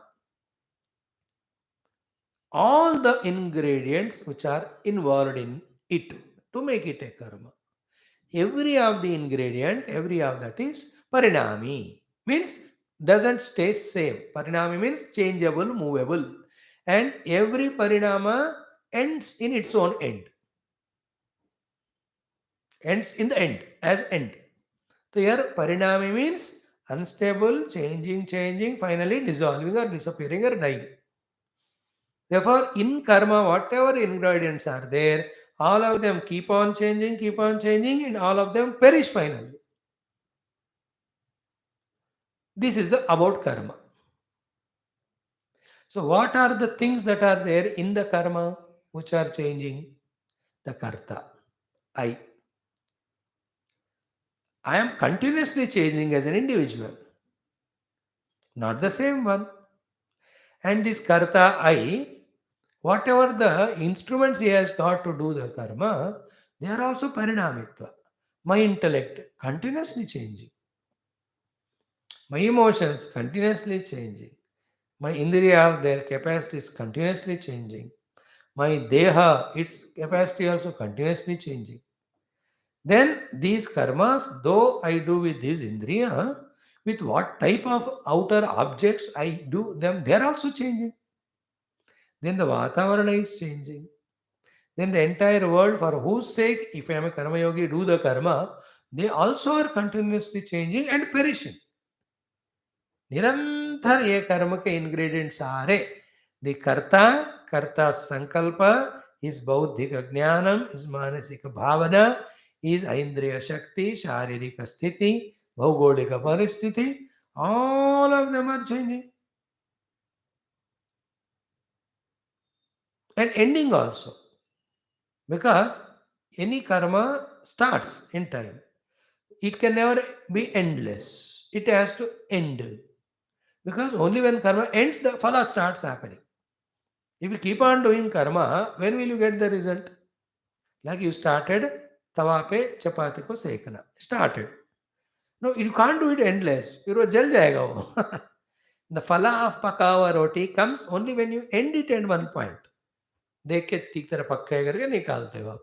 all the ingredients which are involved in it to make it a karma, every of the ingredient, every of that is parinami. Means doesn't stay same. Parinami means changeable, movable. And every parinama ends in its own end. Ends in the end, as end. So here parinami means unstable, changing, finally dissolving or disappearing or dying. Therefore, in karma, whatever ingredients are there, all of them keep on changing, and all of them perish finally. This is the about karma. So, what are the things that are there in the karma which are changing? The karta, I. I am continuously changing as an individual, not the same one. And this karta, I, whatever the instruments he has got to do the karma, they are also parinamitva. My intellect continuously changing. My emotions continuously changing. My indriyas, their capacity is continuously changing. My deha, its capacity also continuously changing. Then these karmas, though I do with this indriya, with what type of outer objects I do them, they are also changing. Then the Vatavarana is changing. Then the entire world, for whose sake, if I am a karma yogi, do the karma, they also are continuously changing and perishing. निरंतर ये कर्म के ingredients सारे the कर्ता संकल्प इस बौद्धिक ज्ञानम इस मानसिक भावना इस इंद्रिय शक्ति शारीरिक स्थिति भौगोलिक परिस्थिति all of them are changing and ending also because any karma starts in time. It can never be endless. It has to end. Because only when karma ends, the phala starts happening. If you keep on doing karma, when will you get the result? Like you started tawa pe chapati ko sekna. Started. No, you can't do it endless. फिर वो जल जाएगा वो. The phala of पका हुआ roti comes only when you end it at one point. देख के ठीक तरह पक्का है करके निकालते हो आप.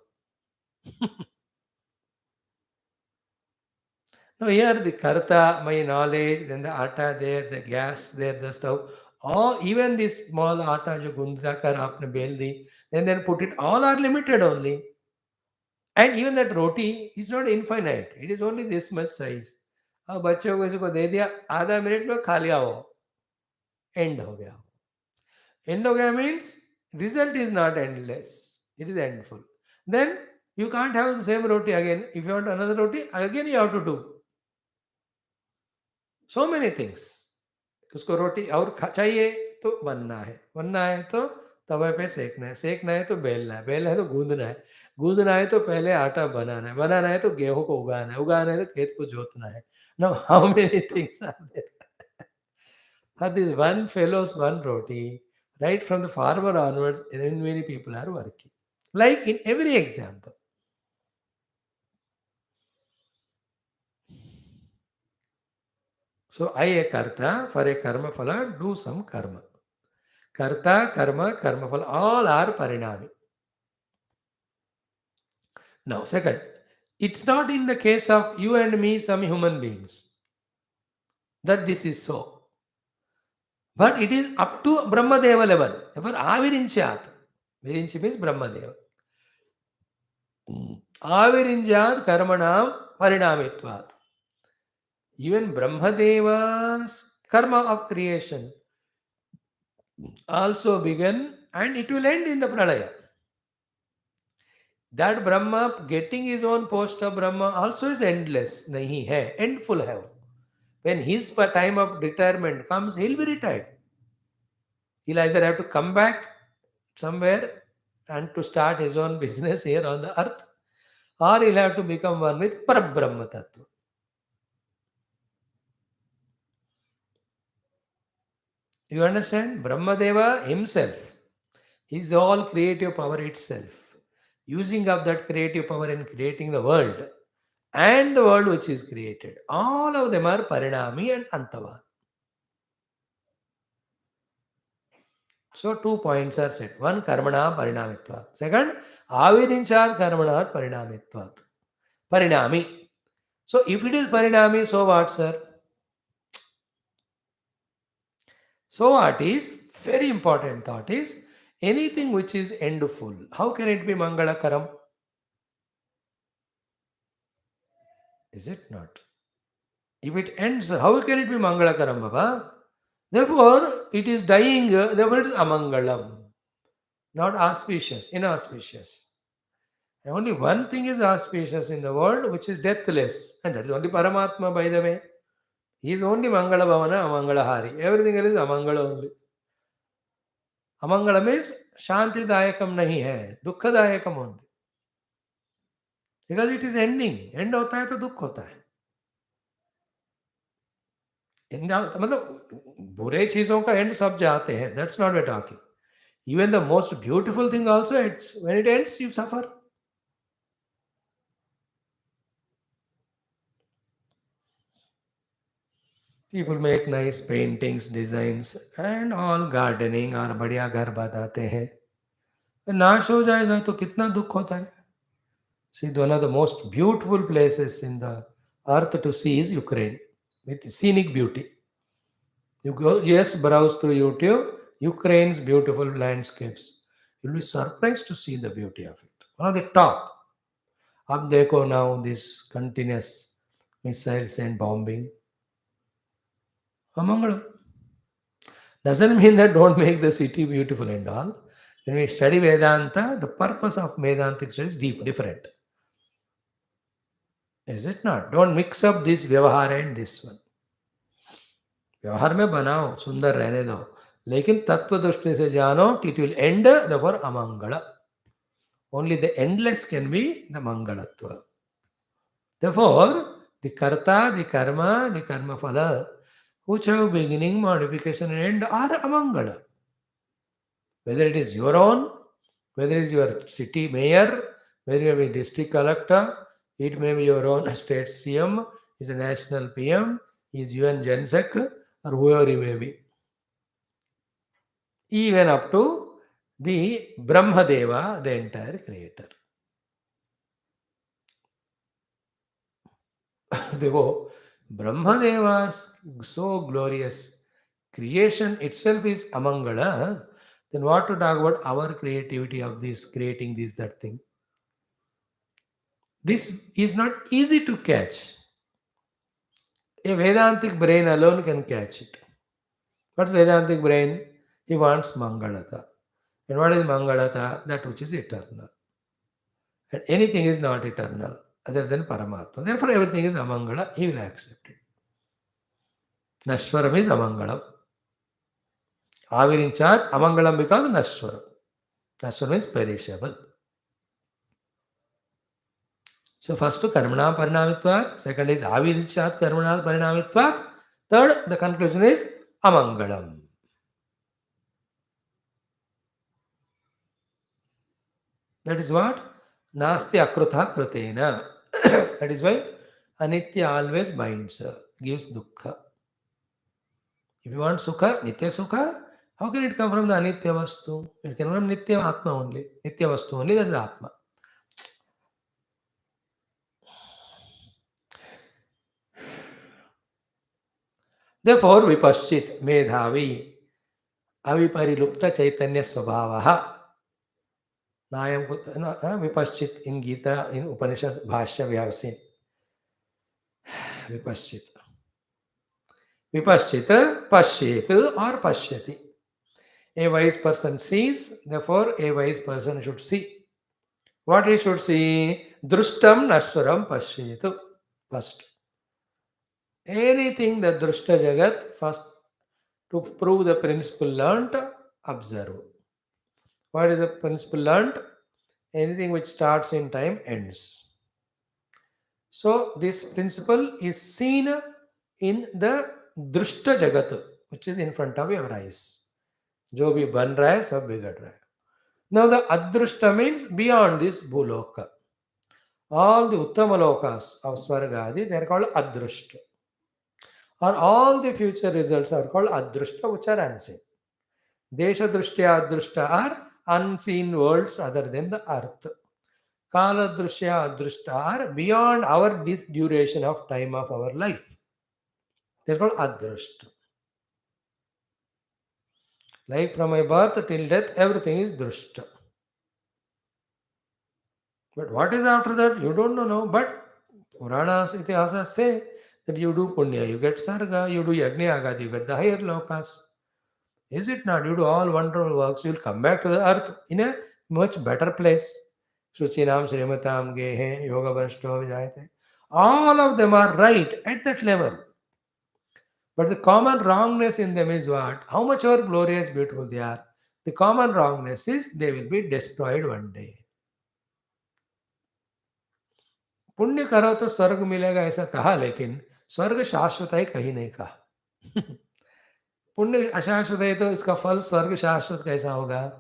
Now here the karta, my knowledge, then the atta there, the gas there, the stove, Or even this small atta jo gunda kar aapne bel di, and then put it, all are limited only. And even that roti is not infinite, it is only this much size. अब बच्चों को इसको दे दिया, आधा minute में खा लिया, वो एंड हो गया. End of game means result is not endless, it is endful. Then you can't have the same roti again. If you want another roti, again you have to do so many things. उसको रोटी और चाहिए तो बनना है तो तवे पे सेकना है तो बेलना है तो गूंदना है तो पहले आटा बनाना है तो गेहूं को उगाना है तो खेत को जोतना है. Now how many things are there? For this one fellow's one roti, right from the farmer onwards, many people are working. Like in every example. So I, a karta, for a karma phala, do some karma. Karta, karma, karma phala, all are parinami. Now, second, it's not in the case of you and me, some human beings, that this is so. But it is up to Brahmadeva level. Therefore, Avirinchat. Virinchi means Brahmadeva. Avirinjat karmanam parinamitvat. Even Brahmadeva's karma of creation also began and it will end in the pralaya. That Brahma getting his own post of Brahma also is endless. Nahi hai, endful hai. When his time of retirement comes, he'll be retired. He'll either have to come back somewhere and to start his own business here on the earth, or he'll have to become one with Parabrahma Tattva. You understand? Brahmadeva himself, his all creative power itself, using of that creative power in creating the world and the world which is created. All of them are Parinami and Antavan. So 2 points are said. One, Karmana Parinamitvat. Second, Avirinchat Karmana Parinamitvat. Parinami. So if it is Parinami, so what, sir? So what is, very important thought is, anything which is endful, how can it be Mangalakaram? Is it not? If it ends, how can it be Mangalakaram, Baba? Therefore, it is dying, therefore it is Amangalam. Not auspicious, inauspicious. Only one thing is auspicious in the world, which is deathless. And that is only Paramatma, by the way. He is only Mangala Bhavana, Amangala Hari. Everything else is Amangala only. Amangala means Shanti Dayakam nahi hai, Dukkha Dayakam only. Because it is ending. End hota hai to dukh hota hai. मतलब बुरे चीजों का and सब जाते हैं. That's not what we're talking. Even the most beautiful thing also ends. When it ends, you suffer. People make nice paintings, designs, and all gardening और बढ़िया घर बनाते हैं. नाश हो जाएगा तो कितना दुख होता है. See, one of the most beautiful places in the earth to see is Ukraine, with scenic beauty. You go, yes, browse through YouTube, Ukraine's beautiful landscapes. You'll be surprised to see the beauty of it. One of the top. Ab dekho now this continuous missiles and bombing. Amangalam. Doesn't mean that don't make the city beautiful and all. When we study Vedanta, the purpose of Vedantic study is different. Is it not? Don't mix up this Vyavahara and this one. व्यवहार में बनाओ, सुंदर रहने दो, लेकिन तत्व दृष्टि से जानो, it will end therefore amangala. Only the endless can be the mangalatva. Therefore, the karta, the karma phala, which have beginning, modification and end are amangala. Whether it is your own, whether it is your city mayor, whether you be district collector, it may be your own state CM, is a national PM, is UN Gensec, or whoever he may be. Even up to the Brahmadeva, the entire creator. देखो, Brahmadeva is so glorious. Creation itself is amangala. Then what to talk about our creativity of this, creating this, that thing? This is not easy to catch. A Vedantic brain alone can catch it. What's Vedantic brain? He wants Mangalata. And what is Mangalata? That which is eternal. And anything is not eternal other than Paramatma. Therefore, everything is Amangala. He will accept it. Nashwaram is Amangalam. Avirinchat Amangalam because Nashwaram. Nashwaram is perishable. So first Karmana Parinamitvat, second is Avirinchat Karmana Parinamitvat, third the conclusion is Amangalam. That is what? Nasti akrutha krutena. That is why Anitya always binds, gives dukkha. If you want sukha, nitya sukha, how can it come from the anitya vastu? It can come from nitya atma only. Nitya vastu only, that is atma. Therefore, vipaschit, medhavi, aviparilupta chaitanya swabhavaha. Nayam vipaschit in Gita, in Upanishad Bhashya we have seen. Vipaschit. Vipaschit, pashyet or pashyati. A wise person sees, therefore a wise person should see. What he should see? Drushtam nashwaram pashyetu. First. Anything that drushta jagat, first to prove the principle learnt, observe. What is the principle learnt? Anything which starts in time ends. So this principle is seen in the drushta jagat, which is in front of your eyes. जो भी बन रहा है सब बिगड़ रहा है. Now the adrushta means beyond this bhuloka. All the uttama lokas of Swargadi, they are called adrushta. Or all the future results are called adrushta, which are unseen. Desha drushtya adrushta are unseen worlds other than the earth. Kala drushya adrushta are beyond our this duration of time of our life. They are called adrushta. Like from my birth till death, everything is drushta. But what is after that? You don't know. But Puranas, Itihasas say that you do punya, you get sarga, you do yagni agadi, you get the higher lokas. Is it not? You do all wonderful works, you will come back to the earth in a much better place. Shuchinam Srimatam Gehe, Yoga Varshto Vijayate. All of them are right at that level. But the common wrongness in them is what? How much ever glorious, beautiful they are. The common wrongness is they will be destroyed one day. पुण्य करो तो स्वर्ग मिलेगा ऐसा कहा, लेकिन स्वर्ग शाश्वत है कहीं नहीं कहा. पुण्य अशाश्वत है तो इसका फल स्वर्ग शाश्वत कैसा होगा?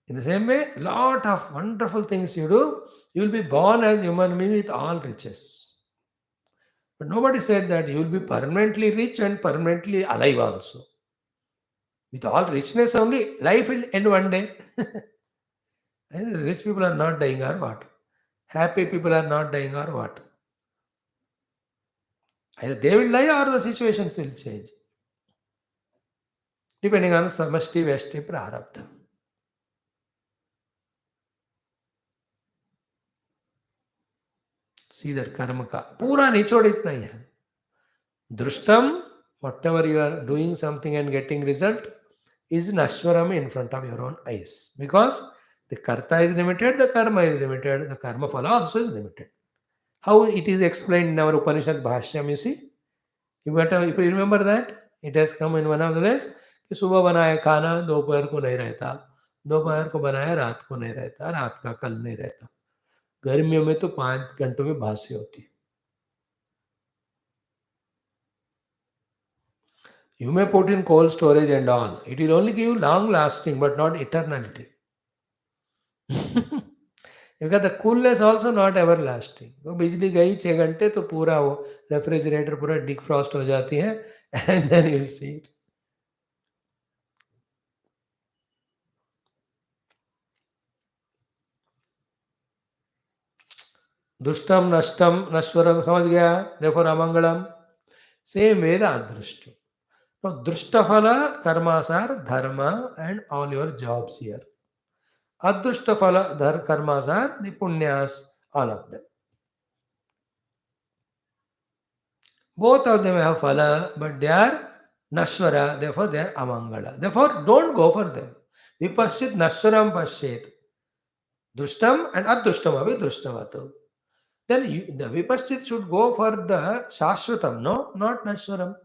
In the same way, lot of wonderful things you do, you will be born as human being with all riches. But nobody said that you will be permanently rich and permanently alive also. With all richness only, life will end one day. Rich people are not dying or what? Happy people are not dying or what? Either they will die or the situations will change. Depending on samashti, veshti, prarabdha. See that karma ka. Pura nichod itna hi hai. Drushtam, whatever you are doing something and getting result, is nashwaram in front of your own eyes. Because the karta is limited, the karma is limited, the karma phala also is limited. How it is explained in our Upanishad Bhashyam, you see? If you remember that, it has come in one of the ways कि सुबह बनाया खाना दोपहर को नहीं रहता, दोपहर को बनाया रात को नहीं रहता, रात का कल नहीं रहता. गर्मियों में तो 5 घंटों में बासी होती है. You may put in cold storage and all. It will only give you long lasting, but not eternity. Because the coolness also not everlasting. तो बिजली गई 6 घंटे तो पूरा वो रेफ्रिजरेटर पूरा डिफ्रॉस्ट हो जाती है and then you will see it. दुष्टम नष्टम नश्वरम समझ गया. Therefore अमंगलम. Same way the adrushtam. So Drushtafala karmas are dharma and all your jobs here. Adrushtafala karmas are the punyas, all of them. Both of them have phala, but they are nashvara, therefore they are amangala. Therefore, don't go for them. Vipashit nashvaram pashyet. Drushtam and adrushtam avi drushtavatu. Then the Vipashit should go for the Shashvatam, no, not Nashwaram.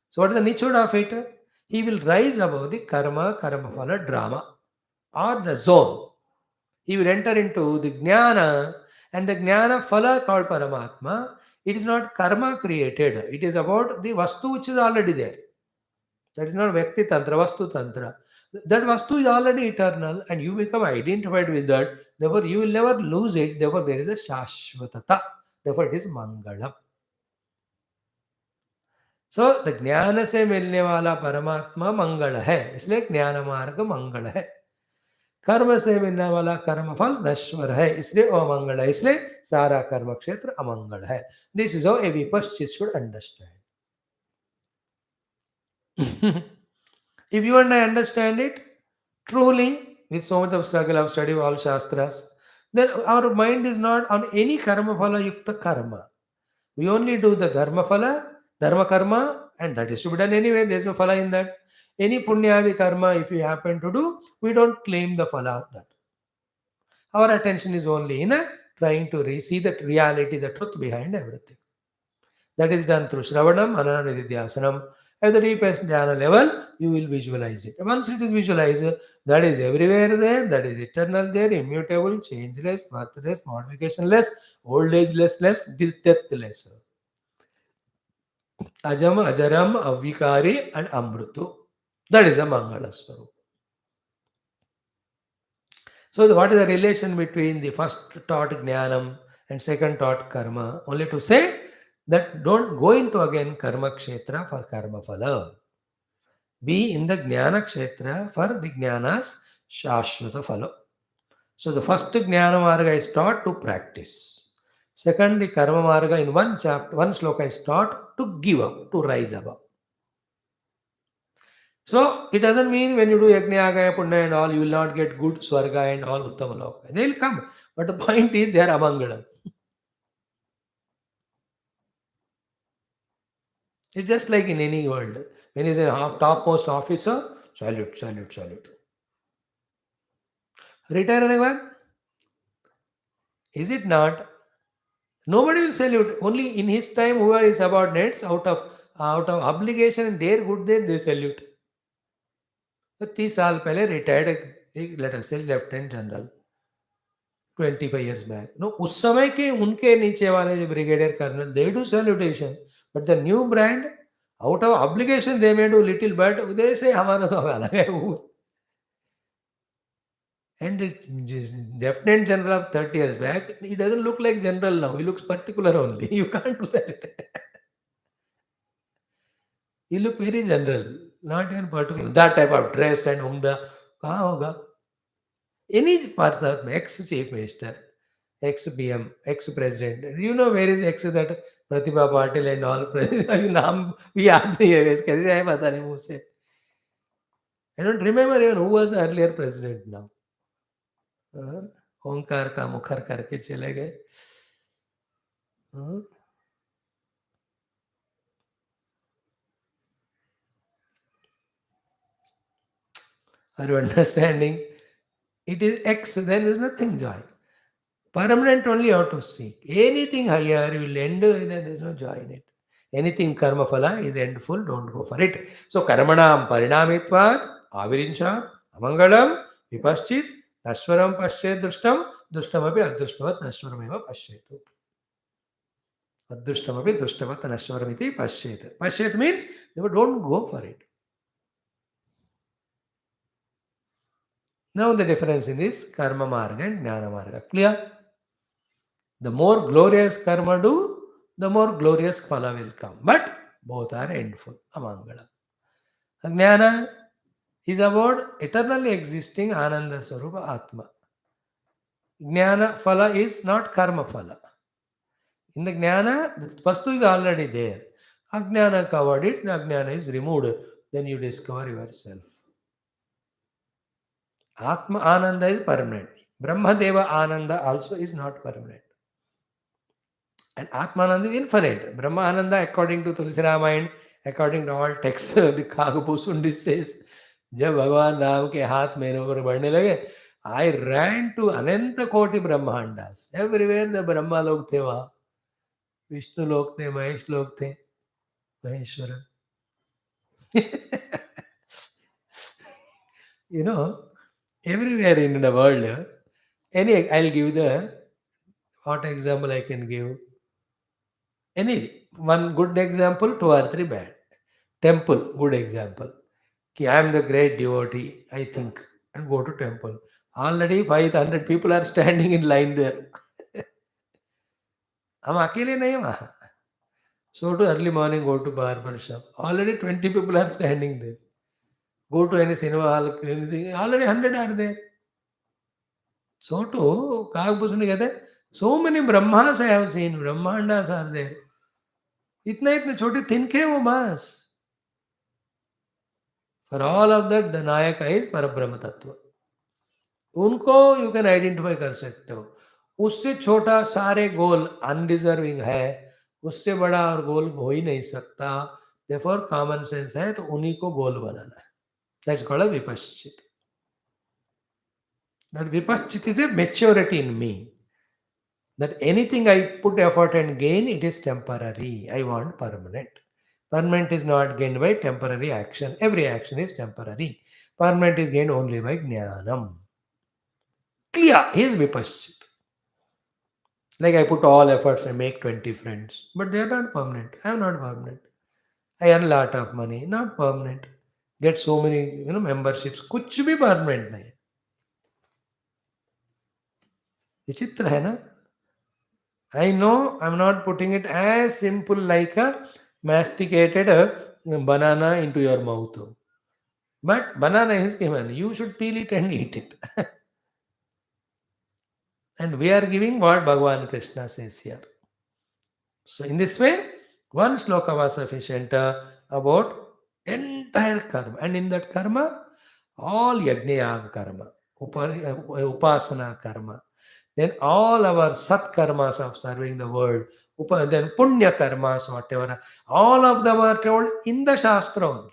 So what is the nature of it? He will rise above the karma, karma phala drama or the zone. He will enter into the jnana, and the jnana phala called Paramatma. It is not karma created. It is about the vastu which is already there. That is not Vyakti Tantra, Vastu Tantra. That Vastu is already eternal and you become identified with that. Therefore, you will never lose it. Therefore, there is a Shashvatata. Therefore, it is Mangalam. So, the ज्ञान से मिलने वाला परमात्मा मंगल है, इसलिए ज्ञान मार्ग मंगल है. कर्म से मिलने वाला कर्म फल नश्वर है, इसलिए अमंगल है. इसलिए सारा कर्म क्षेत्र अमंगल है. This is how a vipashchit should understand. If you and I understand it truly, with so much of struggle of study all Shastras, then our mind is not on any karma phala yukta karma. We only do the dharma phala, dharma karma, and that is to be done anyway. There is no phala in that. Any punyadi karma, if we happen to do, we don't claim the phala of that. Our attention is only in trying to see the reality, the truth behind everything. That is done through Shravanam, Manana, Nididhyasanam. At the deepest jnana level, you will visualize it. Once it is visualized, that is everywhere there, that is eternal there, immutable, changeless, birthless, modificationless, old ageless, deathless. Ajam, Ajaram, Avikari, and Amrutu. That is a Mangala Swarup. So, what is the relation between the first taught Jnanam and second taught Karma? Only to say that don't go into again Karma Kshetra for Karma Phala. Be in the Jnana Kshetra for the Jnana's Shashvata Phala. So, the first Jnana Marga is taught to practice. Second, the Karma Marga in one chapter, one sloka is taught to give up, to rise above. So, it doesn't mean when you do Yajna, Agaya, Punya and all, you will not get good Swarga and all Uttama Loka. They will come. But the point is, they are Amangalam. It's just like in any world. When he's a topmost officer, salute, salute, salute. Retire anyone? Is it not? Nobody will salute. Only in his time, who are his subordinates, out of obligation and their good day, they salute. So 30 साल पहले retired, let us say Lieutenant General, 25 years back. No, उस समय के उनके नीचे वाले जो brigadier colonel, they do salutation. But the new brand, out of obligation, they may do little, but they say हमारा तो अलग है वो. And the Lieutenant General of 30 years back, he doesn't look like general now. He looks particular only. You can't do that. He look very general, not even particular. That type of dress and umda, कहाँ होगा? Any parts of ex-chief minister, ex-PM, ex-president. Do you know where is ex that Pratibha Patil and all? अभी नाम भी याद नहीं है. कैसे है पता नहीं मुझसे. I don't remember even who was the earlier president now. ओंकार का मुखर करके चले गए. Are you understanding? It is X, then there is nothing joy. Permanent only you have to seek. Anything higher, you will end, then there is no joy in it. Anything karma phala is endful, don't go for it. So karmanam parinamitvat, avirinsha, amangalam, vipaschit, nashwaram paschet drushtam, drushtam api adrushtavat nashwarameva paschetu. Adrushtam api drushtavat nashwaramiti paschet. Paschet means don't go for it. Now the difference in this karma marga and jnana marga. Clear? The more glorious karma do, the more glorious phala will come. But both are endful. Amangala. Jnana is about eternally existing Ananda Swarupa Atma. Jnana phala is not karma phala. In the Jnana, the vastu is already there. Ajnana covered it, the Ajnana is removed. Then you discover yourself. Atma Ananda is permanent. Brahmadeva Ananda also is not permanent. And Atmananda is infinite. Brahma Ananda, according to Tulsi Ramayana, according to all texts, the Kagapusundis says, जब भगवान राम के हाथ मेरे ऊपर बढ़ने लगे, I ran to अनंत कोटि ब्रह्मांडास. Everywhere the Brahma लोग थे वहाँ, विष्णु लोग थे, महेश लोग थे, Maheshwar. You know, everywhere in the world, I'll give the what example I can give. Any one good example, two or three bad. Temple, good example. Ki I am the great devotee, I think, and go to temple. Already 500 people are standing in line there. हम अकेले नहीं वहाँ. So to early morning go to barber shop. Already 20 people are standing there. Go to any cinema hall, anything, already 100 are there. So to Kagapusuni कहते, so many Brahmas I have seen, Brahmandas are there. इतना इतने छोटे तिनके वो बस. For all of that, the Nayaka is Parabrahma Tattva. उनको you can identify कर सकते हो. उससे छोटा सारे गोल अनडिजर्विंग है, उससे बड़ा और गोल हो ही नहीं सकता. देयरफॉर कॉमन सेंस है तो उन्हीं को गोल बनाना है. That's called vipashchit. That vipashchit is a maturity in me. That anything I put effort and gain, it is temporary. I want permanent. Permanent is not gained by temporary action. Every action is temporary. Permanent is gained only by jnanam. Clear, he is vipaschit. Like I put all efforts and make 20 friends, but they are not permanent. I am not permanent. I earn a lot of money, not permanent. Get so many memberships. कुछ भी permanent नहीं. विचित्र है ना? I know I'm not putting it as simple like a masticated banana into your mouth. But banana is given. You should peel it and eat it. And we are giving what Bhagavan Krishna says here. So in this way, one sloka was sufficient about entire karma. And in that karma, all yajna karma, upasana karma, then all our sat karmas of serving the world, then punya karmas, whatever, all of them are told in the Shastra only.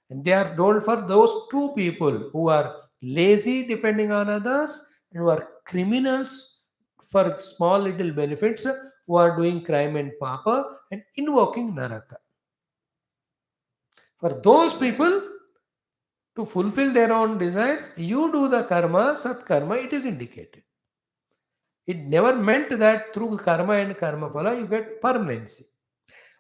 And they are told for those two people who are lazy depending on others and who are criminals for small little benefits, who are doing crime and papa and invoking Naraka. For those people, to fulfill their own desires, you do the karma, sat karma, it is indicated. It never meant that through karma and karma phala you get permanency.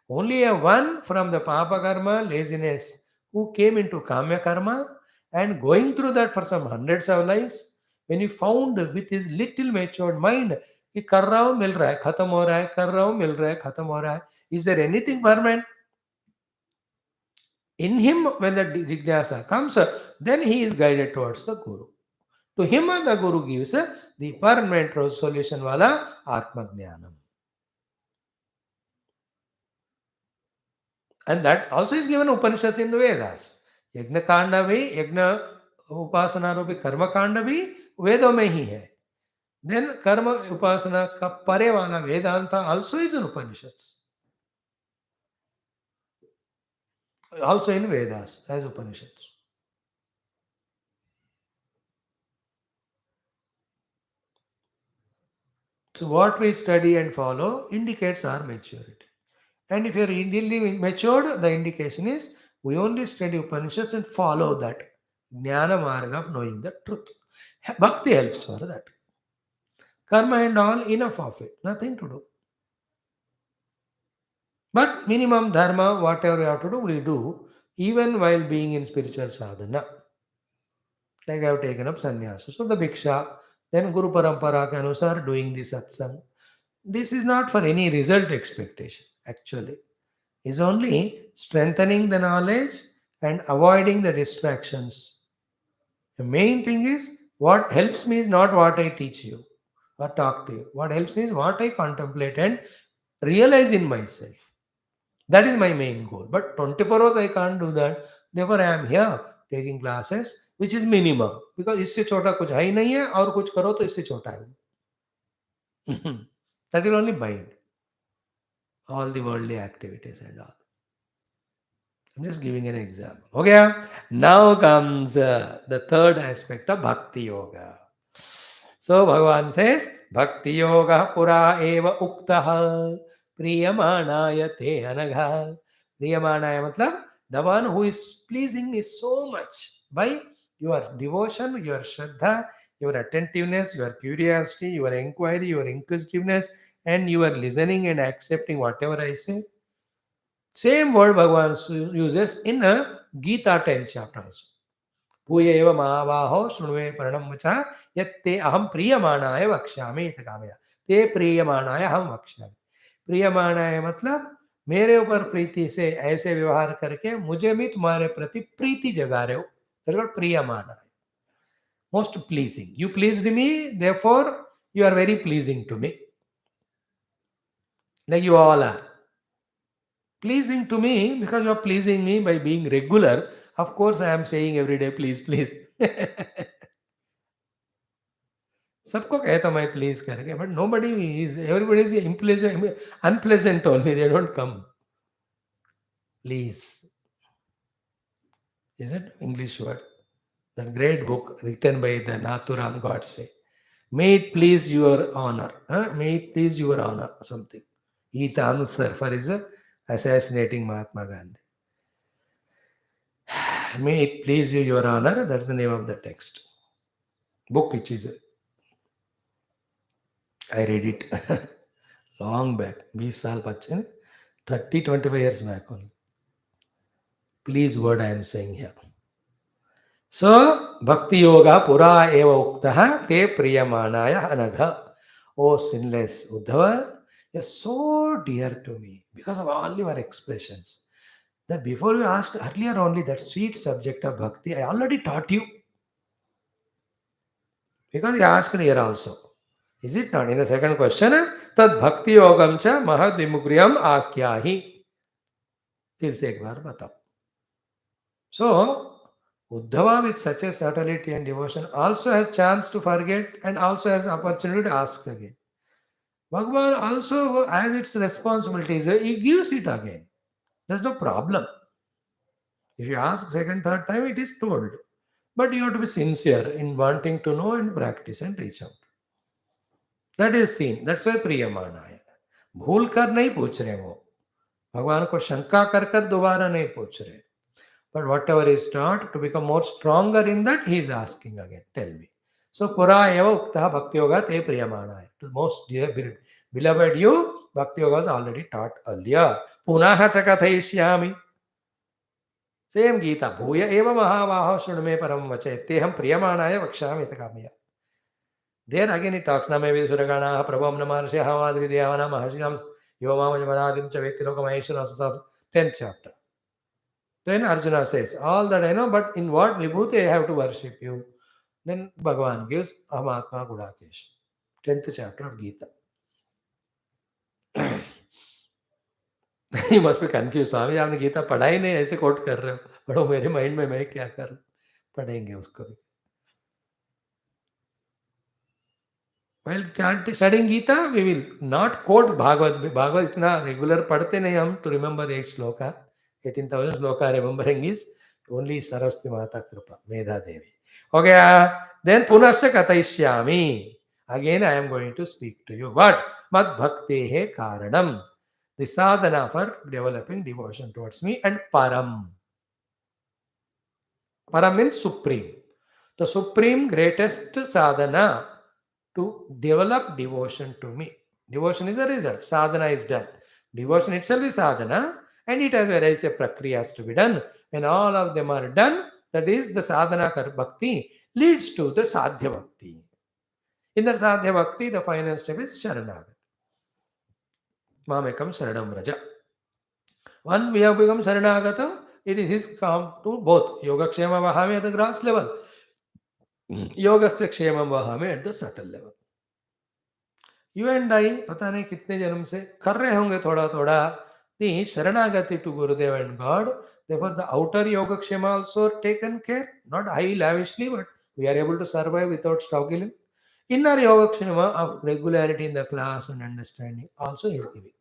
Only a one from the papa karma, laziness, who came into kamya karma and going through that for some hundreds of lives, when he found with his little matured mind, कि कर रहा हूं मिल रहा है खत्म हो रहा है कर रहा हूं मिल रहा है खत्म हो रहा है. Is there anything permanent? In him, when the jigyasa comes, then he is guided towards the Guru. To him, the Guru gives the permanent solution wala Atma Jnanam. And that also is given Upanishads in the Vedas. Yajna Kanda bhi, Yajna Upasana रूपी कर्म कांड भी वेदों में ही है. Then karma upasana का परे वाला Vedanta also is in Upanishads. Also in Vedas as Upanishads. So what we study and follow indicates our maturity. And if you are really matured, the indication is we only study Upanishads and follow that Jnana Marga of knowing the truth. Bhakti helps for that. Karma and all, enough of it. Nothing to do. But minimum dharma, whatever we have to do, we do, even while being in spiritual sadhana. Like I have taken up sannyasa. So the bhiksha, then Guru Parampara ke anusar doing the satsang. This is not for any result expectation, actually. It's only strengthening the knowledge and avoiding the distractions. The main thing is what helps me is not what I teach you or talk to you. What helps me is what I contemplate and realize in myself. That is my main goal. But 24 hours I can't do that. Therefore, I am here taking classes, which is minimum. Because इससे छोटा कुछ है ही नहीं है और कुछ करो तो इससे छोटा है. That will only bind all the worldly activities and all. I'm just giving an example. Okay, now comes the third aspect of Bhakti Yoga. So Bhagavan says, Bhakti Yoga Pura Eva Uktaha Priyamanaya Te Anagha. Priyamanaya matlab, the one who is pleasing me so much by your devotion, your Shraddha, your attentiveness, your curiosity, your inquiry, your inquisitiveness, and your listening and accepting whatever I say. Same word Bhagavan uses in a Gita 10th chapter also. भूय एव महाबाहो शृण्वे पर्णम वचा यत्ते अहम प्रियमाणाय वक्ष्यामि इति कामया. ते प्रियमाणाय हम वक्ष्यामि. प्रियमाणाय मतलब मेरे ऊपर प्रीति से ऐसे व्यवहार करके मुझे भी तुम्हारे प्रति प्रीति जगा रहे हो. That's what प्रियमाणाय. Most pleasing. You pleased me, therefore you are very pleasing to me. Like you all are. Pleasing to me because you are pleasing me by being regular. Of course, I am saying every day, please, please. सबको कहता मैं please करके, but nobody is everybody is unpleasant only, they don't come. Please is it English word, that great book written by the Nathuram Godse, may it please your honour, may it please your honour something. His answer for his assassinating Mahatma Gandhi. May it please you, Your Honor. That's the name of the text. Book which is, I read it long back, 20 साल बच्चे, 25 years back only. Please word I am saying here. So, Bhakti Yoga Pura Eva Uktaha Te Priyamanaya Anagha. Oh sinless Uddhava, you are so dear to me because of all your expressions, that before you asked earlier only that sweet subject of bhakti, I already taught you. Because you asked here also. Is it not? In the second question, tad bhakti yogam cha mahad vimugriyam akyahi. फिर से एक बार बताओ. So, Uddhava with such a subtlety and devotion also has chance to forget and also has opportunity to ask again. Bhagavan also has its responsibilities. He gives it again. There's no problem. If you ask second, third time, it is told. But you have to be sincere in wanting to know and practice and reach out. That is seen. That's why प्रियमाणा है. भूल कर नहीं पूछ रहे वो, भगवान को शंका कर कर दोबारा नहीं पूछ रहे. But whatever is taught, to become more stronger in that, he is asking again. Tell me. So pura eva uktaha bhakti yoga te priyamana. To most dear beloved you, bhakti yoga was already taught earlier. Punaha cha kathayishyami. Same Gita. Bhuya eva mahavaho shunme param vache te ham priyamanaya vakshami takamaya. There again it talks, Name Suragana, Prabham Namarshi, Hamadri Devana, Mahashinam, Yoma Manadim Chavektirokamation, 10th chapter. Then Arjuna says, all that I know, but in what vibhuti I have to worship you? Then Bhagavan gives Ahatma Gudakesh, 10th chapter of Gita. You must be confused. स्वामी आपने गीता पढ़ा ही नहीं, ऐसे coat कर रहे हो. But वो मेरे mind में मैं क्या कर, पढ़ेंगे उसको भी. While studying Gita, we will not quote Bhagavad. Bhagavad itna regular padhte nahi hum to remember 8 sloka. 18,000 sloka remembering is only Saraswati Mata Kripa, Medha Devi. Okay, then Punasya Katayishyami. Again I am going to speak to you. What? Mad Bhaktehe Karanam. The sadhana for developing devotion towards me, and Param. Param means supreme. The supreme greatest sadhana to develop devotion to me. Devotion is the result. Sadhana is done. Devotion itself is sadhana, and it has various prakriyas to be done. When all of them are done, that is the sadhana bhakti leads to the sadhya bhakti. In the sadhya bhakti, the final step is sharanagati. Mamekam sharanam raja. When we have become sharanagata, it is his come to both. Yogakshema vahame at the gross level. Yogasya kshemam vahame at the subtle level. You and I पता नहीं कितने जन्म से कर रहे होंगे थोड़ा थोड़ा, the Sharanagati to Gurudev and God. Therefore, the outer Yogakshema also taken care, not high lavishly, but we are able to survive without struggling. Inner Yogakshema of regularity in the class and understanding also is giving.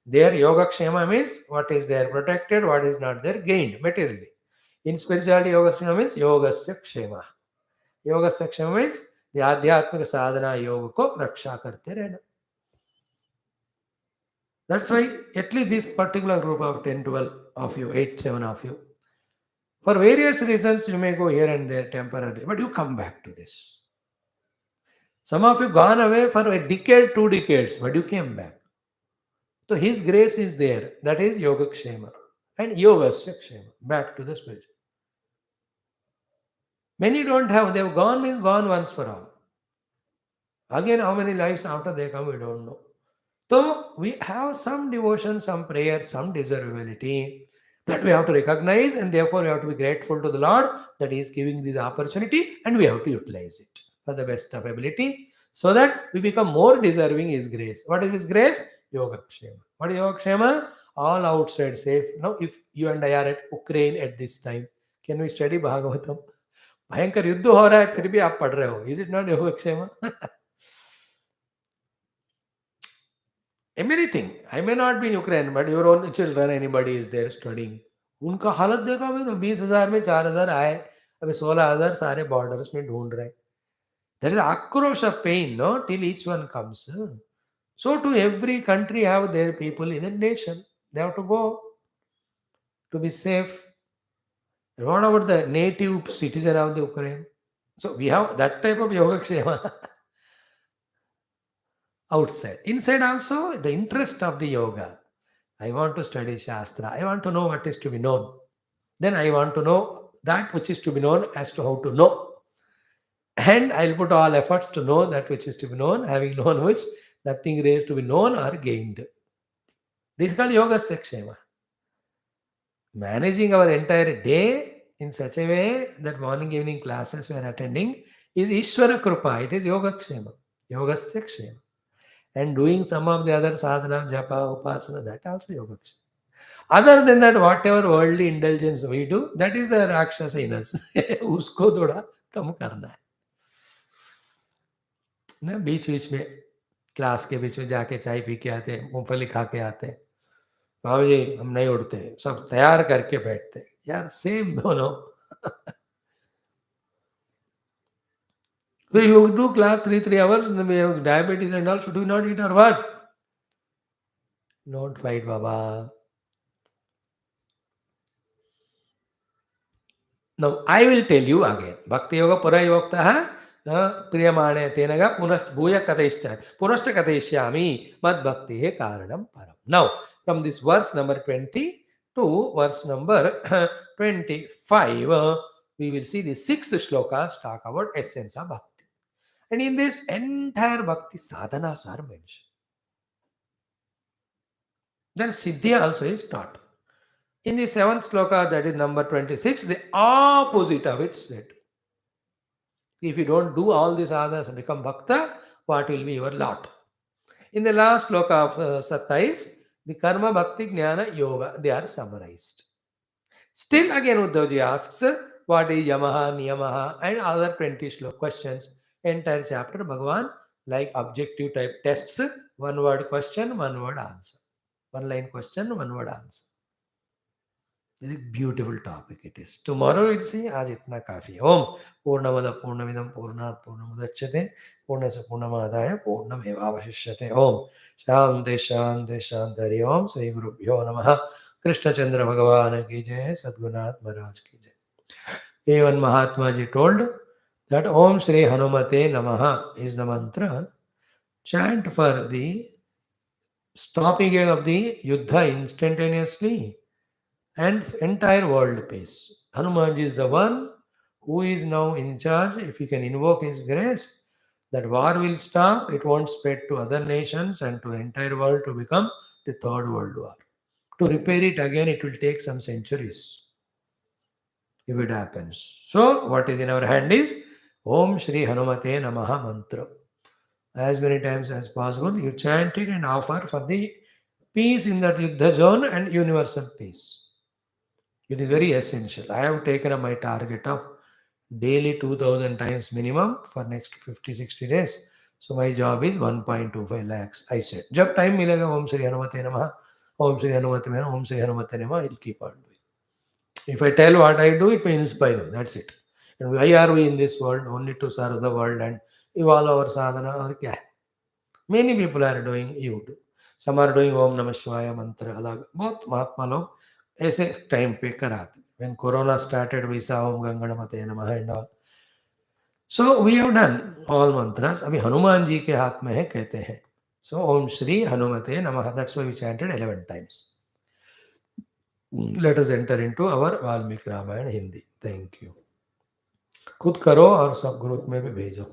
There, Yogakshema means what is there protected, what is not there gained materially. In spirituality, Yogakshema means Yogasya Kshema. Yogasya Kshema means the Adhyatmika Sadhana Yoga ko Raksha Karte Rehna. That's why at least this particular group of 10, 12 of you, 8, 7 of you, for various reasons you may go here and there temporarily, but you come back to this. Some of you gone away for a decade, 2 decades, but you came back. So His grace is there. That is Yoga Kshema and Yogasya Kshema. Back to the spiritual. Many don't have. They've gone means gone once for all. Again, how many lives after they come, we don't know. So we have some devotion, some prayer, some deservability that we have to recognize, and therefore we have to be grateful to the Lord that He is giving this opportunity, and we have to utilize it for the best of ability so that we become more deserving His grace. What is His grace? Yogakshema. What is Yogakshema? All outside safe. Now, if you and I are at Ukraine at this time, can we study Bhagavatam? भयंकर युद्ध हो रहा है फिर भी आप पढ़ रहे हो. Is it not योगक्षेम? Anything. I may not be in Ukraine, but your own children, anybody is there studying. उनका हालत देखा मैं तो 20,000 में 4,000 आए, अभी 16,000 सारे बॉर्डर्स में ढूंढ रहे. There is आक्रोश of pain, no, till each one comes. So to every country have their people in a nation. They have to go to be safe. What about the native citizen of the Ukraine? So we have that type of Yogakshema outside. Inside also, the interest of the yoga. I want to study Shastra. I want to know what is to be known. Then I want to know that which is to be known as to how to know. And I'll put all efforts to know that which is to be known, having known which, nothing is to be known or gained. This is called Yoga Sakshema. Managing our entire day in such a way that morning, evening classes we are attending is Ishvara Krupa. It is Yoga Kshema, Yoga Sakshema. And doing some of the other sadhana, japa, upasana, that also Yoga Kshema. Other than that, whatever worldly indulgence we do, that is the Rakshasa in us. Usko thoda kam karna hai. ना बीच बीच में class के बीच में जाके चाय P के आते हैं, मूंगफली खा के आते हैं. बाबू जी हम नहीं उठते, सब तैयार करके बैठते. यार सेम दोनों. So you do class 3 hours, and we have diabetes and all. Should we not eat or what? Don't fight, Baba. Now I will tell you again. Bhakti Yoga Parayoktaha Priyamane Tenaga Punast Bhuya Kateshyami Mad Bhakti He Karanam Param. Now, from this verse number 20 to verse number 25, we will see the 6th shlokas talk about essence of bhakti. And in this entire bhakti sadhanas are mentioned. Then Siddhya also is taught. In the 7th sloka, that is number 26, the opposite of it said. If you don't do all these sadhanas and become bhakta, what will be your lot? In the last sloka of Sattais, the karma, bhakti, jnana, yoga, they are summarized. Still again Uddhavji asks, what is yamaha, niyamaha, and other 20 questions. Entire chapter, Bhagavan, like objective type tests, one word question, one word answer. One line question, one word answer. It's a beautiful topic it is. Tomorrow we'll see, aaj itna kafi. Om Purnamada Purnamidam Purnat Purnamudachyate Purnasa Purnamadaya Purnamevavashishyate. Om Shanti Shanti Shantari. Om Sri Gurubhyo Namaha. Krishna Chandra Bhagavan ki jai, Sadgunath Maharaj ki jai. Even Mahatma ji told that Om Sri Hanumate Namaha is the mantra. Chant for the stopping of the Yuddha instantaneously and entire world peace. Hanumanji is the one who is now in charge. If he can invoke his grace, that war will stop. It won't spread to other nations and to entire world to become the third world war. To repair it again, it will take some centuries if it happens. So, what is in our hand is Om Shri Hanumate Namaha mantra. As many times as possible, you chant it and offer for the peace in that Yuddha zone and universal peace. It is very essential. I have taken up my target of daily 2000 times minimum for next 50-60 days. So my job is 1.25 lakhs. I said, जब time मिलेगा ओम श्री हनुमते नमः, ओम श्री हनुमते नमः, ओम श्री हनुमते नमः, I'll keep on doing. If I tell what I do, it may inspire you. That's it. And why are we in this world? Only to serve the world and evolve our sadhana or kya? Many people are doing Yud. Some are doing Om Namah Shivaya mantra alag. बहुत महात्मा लोग ऐसे time पे कराते. When Corona started, we saw Om Ganganamate Namaha and all. So we have done all mantras. अभी हनुमान जी के हाथ में है कहते हैं. So Om Shri Hanumate Namaha. That's why we chanted 11 times. Let us enter into our Valmiki Ramayan Hindi. Thank you. खुद करो और सब ग्रुप में भी भेजो.